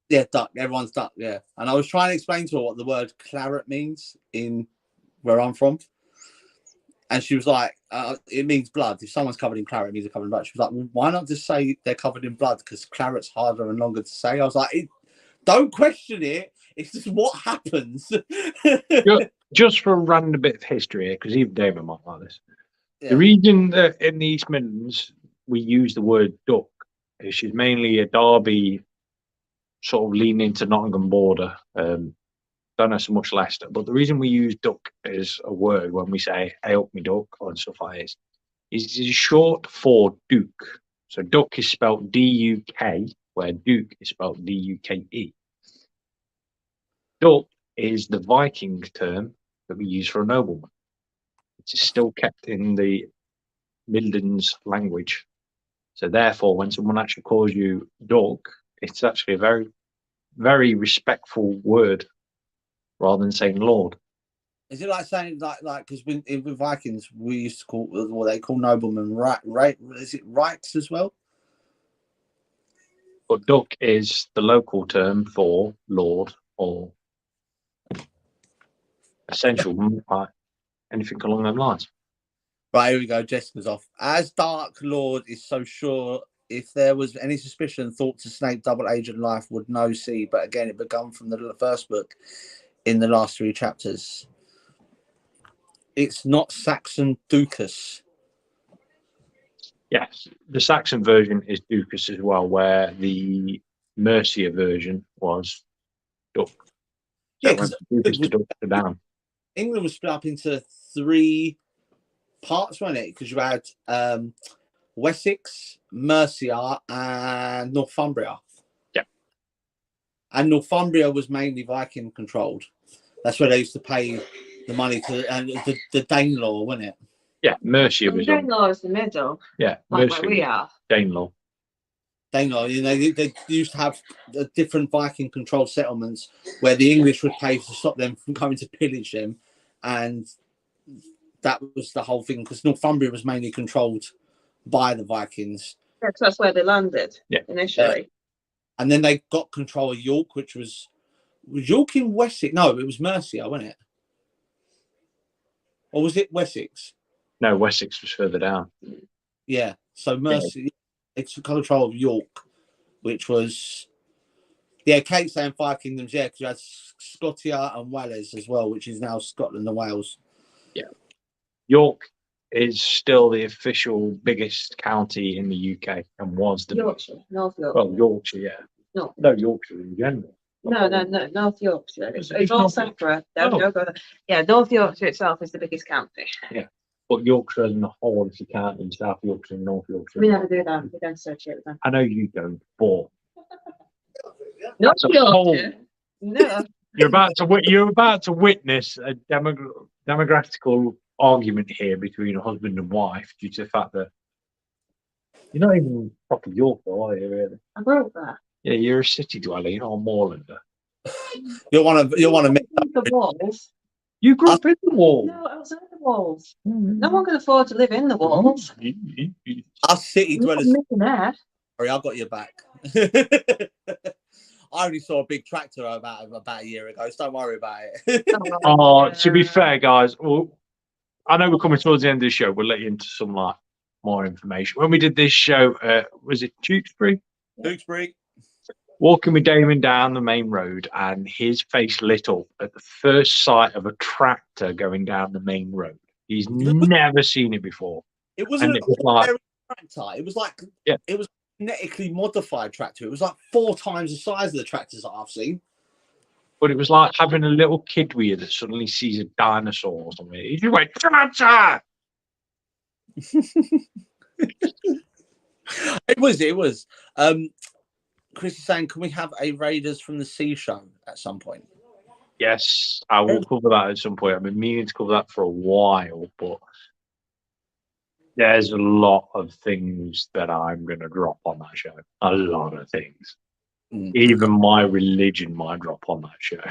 Yeah, duck. Everyone's duck. Yeah, and I was trying to explain to her what the word claret means in where I'm from, And she was like, it means blood. If someone's covered in claret, it means they're covered in blood. She was like, well, why not just say they're covered in blood? Because claret's harder and longer to say. I was like, don't question it. It's just what happens. Just for a random bit of history here, because even David might like this. Yeah. The reason that in the East Midlands we use the word duck is she's mainly a Derby, sort of leaning to Nottingham border. Don't know so much Leicester, but the reason we use duck as a word when we say "hey up me duck" and stuff like this is short for Duke. So duck is spelled D-U-K, where Duke is spelled D-U-K-E. Duck is the Viking term that we use for a nobleman. It is still kept in the Midlands language. So therefore, when someone actually calls you duck, it's actually a very, very respectful word rather than saying lord. Is it like saying like because with Vikings we used to call what they call noblemen right? Is it rights as well? But duck is the local term for lord or essential, like anything along those lines. Right, here we go. Jessica's off. As Dark Lord is so sure, if there was any suspicion, thought to Snape double agent life would no see. But again, it begun from the first book in the last 3 chapters. It's not Saxon Ducas. Yes, the Saxon version is Ducas as well, where the Mercia version was duck. So Yeah, it went from Ducas to duck to down. England was split up into 3 parts, wasn't it? Because you had Wessex, Mercia, and Northumbria. Yeah. And Northumbria was mainly Viking controlled. That's where they used to pay the money to, and the Danelaw, wasn't it? Yeah, Mercia was on. Danelaw is the middle. Yeah, Like Mercia where we are. Danelaw. Danelaw, you know, they used to have different Viking controlled settlements where the English would pay to stop them from coming to pillage them, and that was the whole thing because Northumbria was mainly controlled by the Vikings. Yeah, 'cause that's where they landed initially. And then they got control of York, which was York in Wessex? No, it was Mercia, wasn't it? Or was it Wessex? No, Wessex was further down. Yeah. So Mercia, they took control of York, which was, Kate's saying 5 kingdoms, because you had Scotia and Wales as well, which is now Scotland and Wales. Yeah. York is still the official biggest county in the UK and was the Yorkshire, North Yorkshire. Well, Yorkshire, yeah. No, Yorkshire in general. No, North Yorkshire. It's all separate. Don't go there. Yeah, North Yorkshire itself is the biggest county. Yeah. But Yorkshire as a whole, if you count in South Yorkshire and North Yorkshire. We never do that. We don't associate with them. I know you don't, but North Yorkshire. No. You're about to witness a demographical argument here between a husband and wife due to the fact that you're not even proper York, though, are you? Really? I grew up there. Yeah, you're a city dweller. You're not a moorlander. You'll want to make the walls. You grew up in the walls. No, outside the walls. No one can afford to live in the walls. Us city dwellers. Sorry, I got your back. I only saw a big tractor about a year ago, so don't worry about it. To be fair, guys, well, I know we're coming towards the end of the show. We'll let you into some more information. When we did this show, was it Tewkesbury? Tewkesbury. Walking with Damon down the main road, and his face lit up at the first sight of a tractor going down the main road. He's never seen it before. It wasn't a tractor. It was like it was a genetically modified tractor. It was like 4 times the size of the tractors that I've seen. But it was like having a little kid with you that suddenly sees a dinosaur or something. He just went, tractor! It was. Chris is saying, can we have a Raiders from the Sea show at some point? Yes, I will cover that at some point. I've been meaning to cover that for a while, but there's a lot of things that I'm going to drop on that show. A lot of things. Even my religion might drop on that show.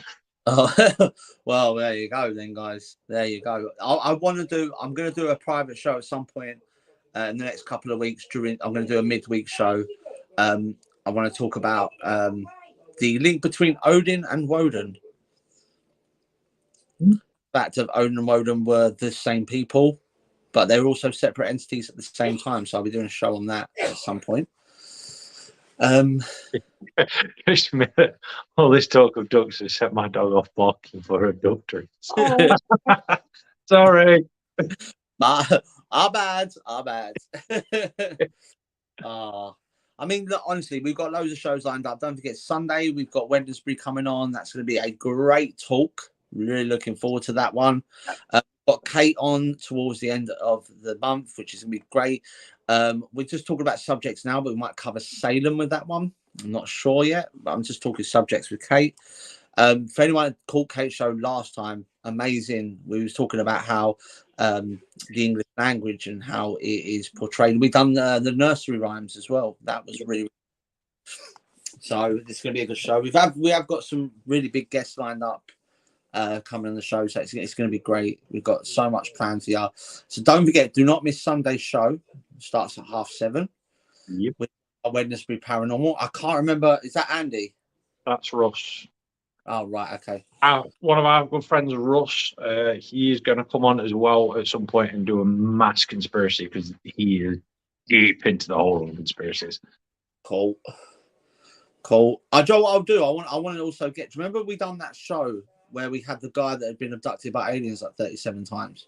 Oh, well, there you go then, guys. There you go. I'm going to do a private show at some point in the next couple of weeks. I'm going to do a midweek show. I want to talk about the link between Odin and Woden. The fact of Odin and Woden were the same people. but they're also separate entities at the same time. So I'll be doing a show on that at some point. Just a minute. All this talk of ducks has set my dog off barking for a duck treat. Oh, Sorry. Our bad. I mean, look, honestly, we've got loads of shows lined up. Don't forget, Sunday, we've got Wednesday coming on. That's going to be a great talk. Really looking forward to that one. We've got Kate on towards the end of the month, which is going to be great. We're just talking about subjects now, but we might cover Salem with that one. I'm not sure yet, but I'm just talking subjects with Kate. For anyone that caught Kate's show last time, amazing. We was talking about how the English language and how it is portrayed. We've done the nursery rhymes as well. That was really so. It's going to be a good show. We have got some really big guests lined up coming on the show, so it's going to be great. We've got so much planned for you. So don't forget, do not miss Sunday's show. It starts at 7:30. Yep. With Wednesday Paranormal. I can't remember. Is that Andy? That's Russ. Oh, right. Okay. One of our good friends, Russ, he's going to come on as well at some point and do a mass conspiracy because he is deep into the whole of conspiracies. Cool. Joe, what I'll do, I want to also get. Do you remember we done that show where we had the guy that had been abducted by aliens like 37 times? Do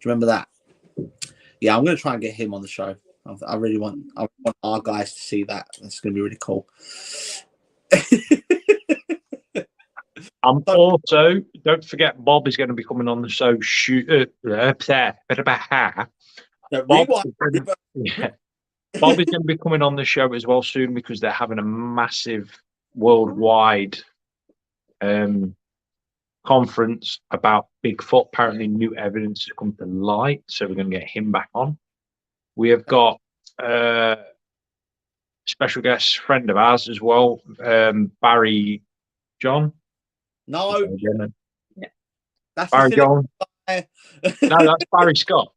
you remember that? Yeah, I'm going to try and get him on the show. I really want our guys to see that. That's going to be really cool. Also, don't forget, Bob is going to be coming on the show. Bob is going to be coming on the show as well soon because they're having a massive worldwide conference about Bigfoot. Apparently, new evidence has come to light, so we're going to get him back on. We have got special guest friend of ours as well, Barry John. No, that's Barry John. No, that's Barry Scott.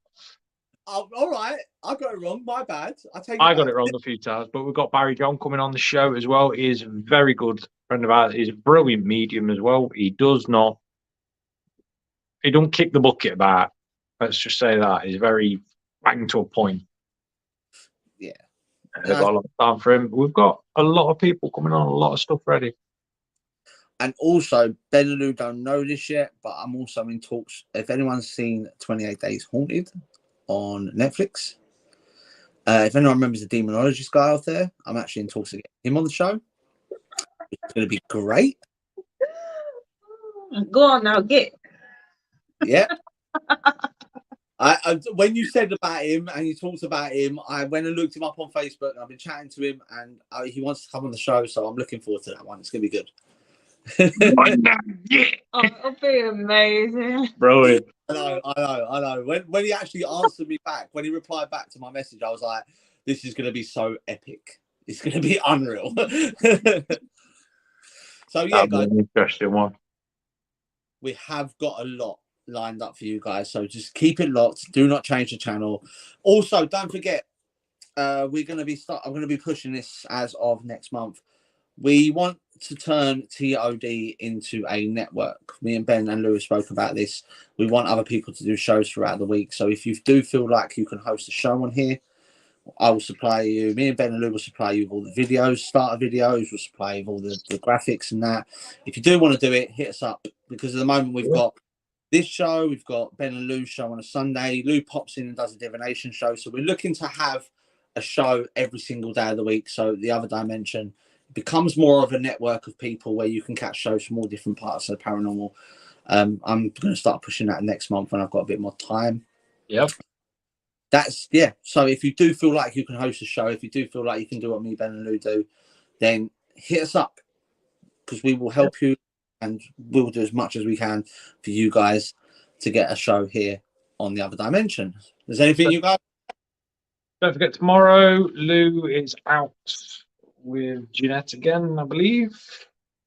Oh, all right, I got it wrong. My bad. I got it wrong a few times, but we've got Barry John coming on the show as well. He's a very good friend of ours. He's a brilliant medium as well. He don't kick the bucket about. Let's just say that he's very bang to a point. Yeah, I've got a lot of time for him. We've got a lot of people coming on, a lot of stuff ready. And also, Ben and Lou don't know this yet, but I'm also in talks. If anyone's seen 28 Days Haunted on Netflix, if anyone remembers the demonologist guy out there, I'm actually in talks to get him on the show. It's going to be great. Go on now, get. Yeah. I when you said about him and you talked about him, I went and looked him up on Facebook and I've been chatting to him and he wants to come on the show, so I'm looking forward to that one. It's going to be good. Oh, it'll be amazing. Brilliant. I know. When he actually answered me back, when he replied back to my message, I was like, this is going to be so epic. It's going to be unreal. So, yeah, guys. An interesting one. We have got a lot lined up for you guys. So just keep it locked. Do not change the channel. Also, don't forget, I'm going to be pushing this as of next month. We want to turn TOD into a network. Me and Ben and Lewis spoke about this. We want other people to do shows throughout the week. So if you do feel like you can host a show on here, I will supply you. Me and Ben and Lou will supply you with all the videos, starter videos. We'll supply you with all the graphics and that. If you do want to do it, hit us up. Because at the moment we've got this show. We've got Ben and Lou's show on a Sunday. Lou pops in and does a divination show. So we're looking to have a show every single day of the week. So the other dimension becomes more of a network of people where you can catch shows from all different parts of the paranormal. I'm going to start pushing that next month when I've got a bit more time. Yep. So if you do feel like you can host a show, if you do feel like you can do what me, Ben and Lou do, then hit us up because we will help you and we'll do as much as we can for you guys to get a show here on the other dimension. Is there anything you guys? Don't forget, tomorrow Lou is out with Jeanette again, I believe.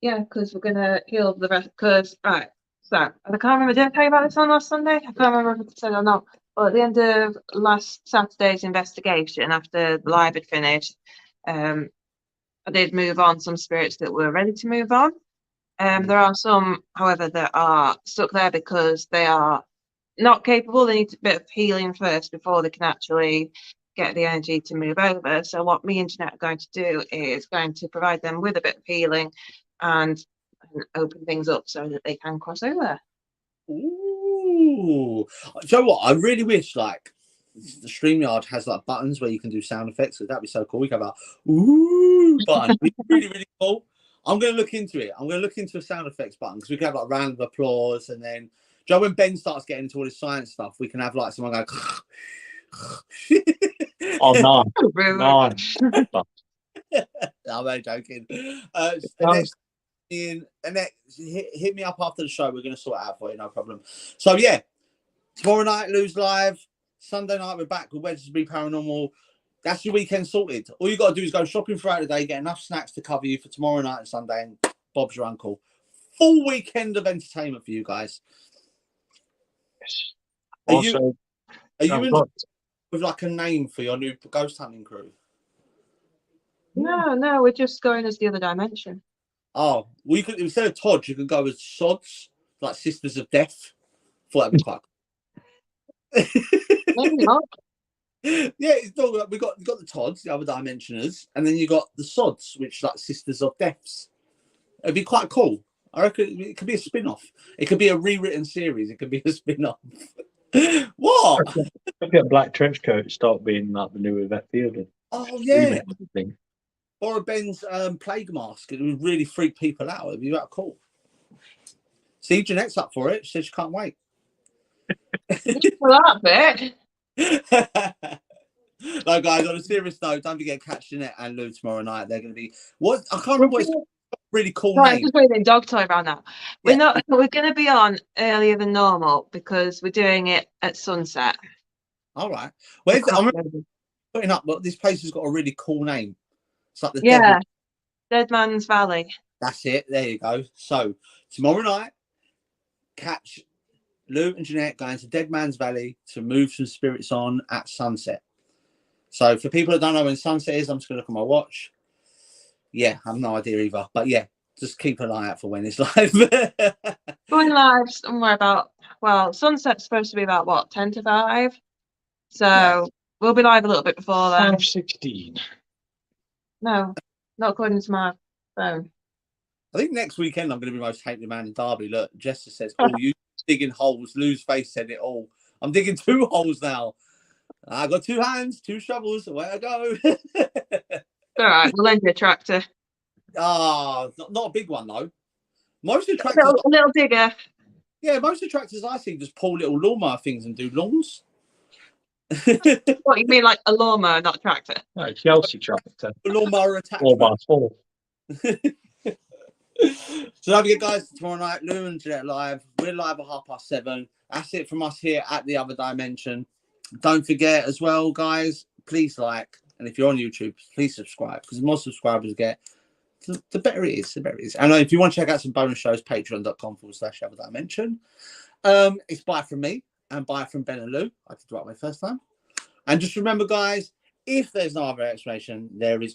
Yeah, because we're gonna heal the rest. Because so I can't remember. Did I tell you about this on last Sunday? I can't remember if I said or not. But at the end of last Saturday's investigation, after the live had finished, I did move on some spirits that were ready to move on. There are some, however, that are stuck there because they are not capable. They need a bit of healing first before they can actually get the energy to move over. So what me and Jeanette are going to do is going to provide them with a bit of healing and open things up so that they can cross over. Ooh. Do you know what? I really wish like the StreamYard has like buttons where you can do sound effects. So that'd be so cool. We can have a ooh button. It'd be really, really cool. I'm going to look into it. I'm going to look into a sound effects button because we can have like round of applause. And then, Joe, when Ben starts getting into all this science stuff, we can have like someone go. Oh, nice. I'm only joking. Annette, hit me up after the show. We're going to sort it out for you, no problem. So, yeah, tomorrow night, Lou's live. Sunday night, we're back with Wednesday Paranormal. That's your weekend sorted. All you got to do is go shopping throughout the day, get enough snacks to cover you for tomorrow night and Sunday, and Bob's your uncle. Full weekend of entertainment for you guys. Yes. Are Also, you with like a name for your new ghost hunting crew? No, we're just going as the other dimension. Oh, we could, instead of Todd, you could go as Sods, like Sisters of Death. Thought that'd be quite Maybe not. Yeah, it's all, we got the Todds, the other dimensioners, and then you got the Sods, which are like Sisters of Deaths. It'd be quite cool. I reckon it could be a spin-off. It could be a rewritten series. It could be a spin-off. What? Get a black trench coat and start being like the new Yvette Fielding. Oh yeah. Thing. Or Ben's plague mask. It would really freak people out. It'd be that cool. See, Jeanette's up for it. She said she can't wait. For that bit. No, guys, on a serious note, don't forget to catch Jeanette and Lou tomorrow night. They're going to be what I can't remember. What it's really cool Right, name. just reading dog toy around now. We're going to be on earlier than normal because we're doing it at sunset. All right. Well, I'm putting up. But this place has got a really cool name. It's like the Dead Man's Valley. That's it. There you go. So tomorrow night, catch Lou and Jeanette going to Dead Man's Valley to move some spirits on at sunset. So for people that don't know when sunset is, I'm just going to look at my watch. Yeah, I have no idea either. But yeah, just keep an eye out for when it's live. Going live somewhere about, well, sunset's supposed to be about what, 10 to 5? So we'll be live a little bit before then. 5:16. No, not according to my phone. I think next weekend I'm going to be most hated man in Derby. Look, Jester says, "Oh, you digging holes." Lou's face said it all. I'm digging 2 holes now. I got 2 hands, 2 shovels. Away I go. All right, we'll lend you a tractor. Not a big one though. Most of the tractors, A little digger. yeah, most of the tractors I see just pull little lawnmower things and do lawns. What, you mean like a lawnmower, not a tractor? No, Chelsea tractor. A lawnmower attachment. 4x4. So don't forget, guys, tomorrow night, Lou and Jeanette live. We're live at 7:30. That's it from us here at the Other Dimension. Don't forget as well, guys, please like, and if you're on YouTube, please subscribe, because the more subscribers get, the better it is. The better it is. And if you want to check out some bonus shows, patreon.com/Other Dimension. It's bye from me and bye from Ben and Lou. I did the right way first time. And just remember, guys, if there's no other explanation, there is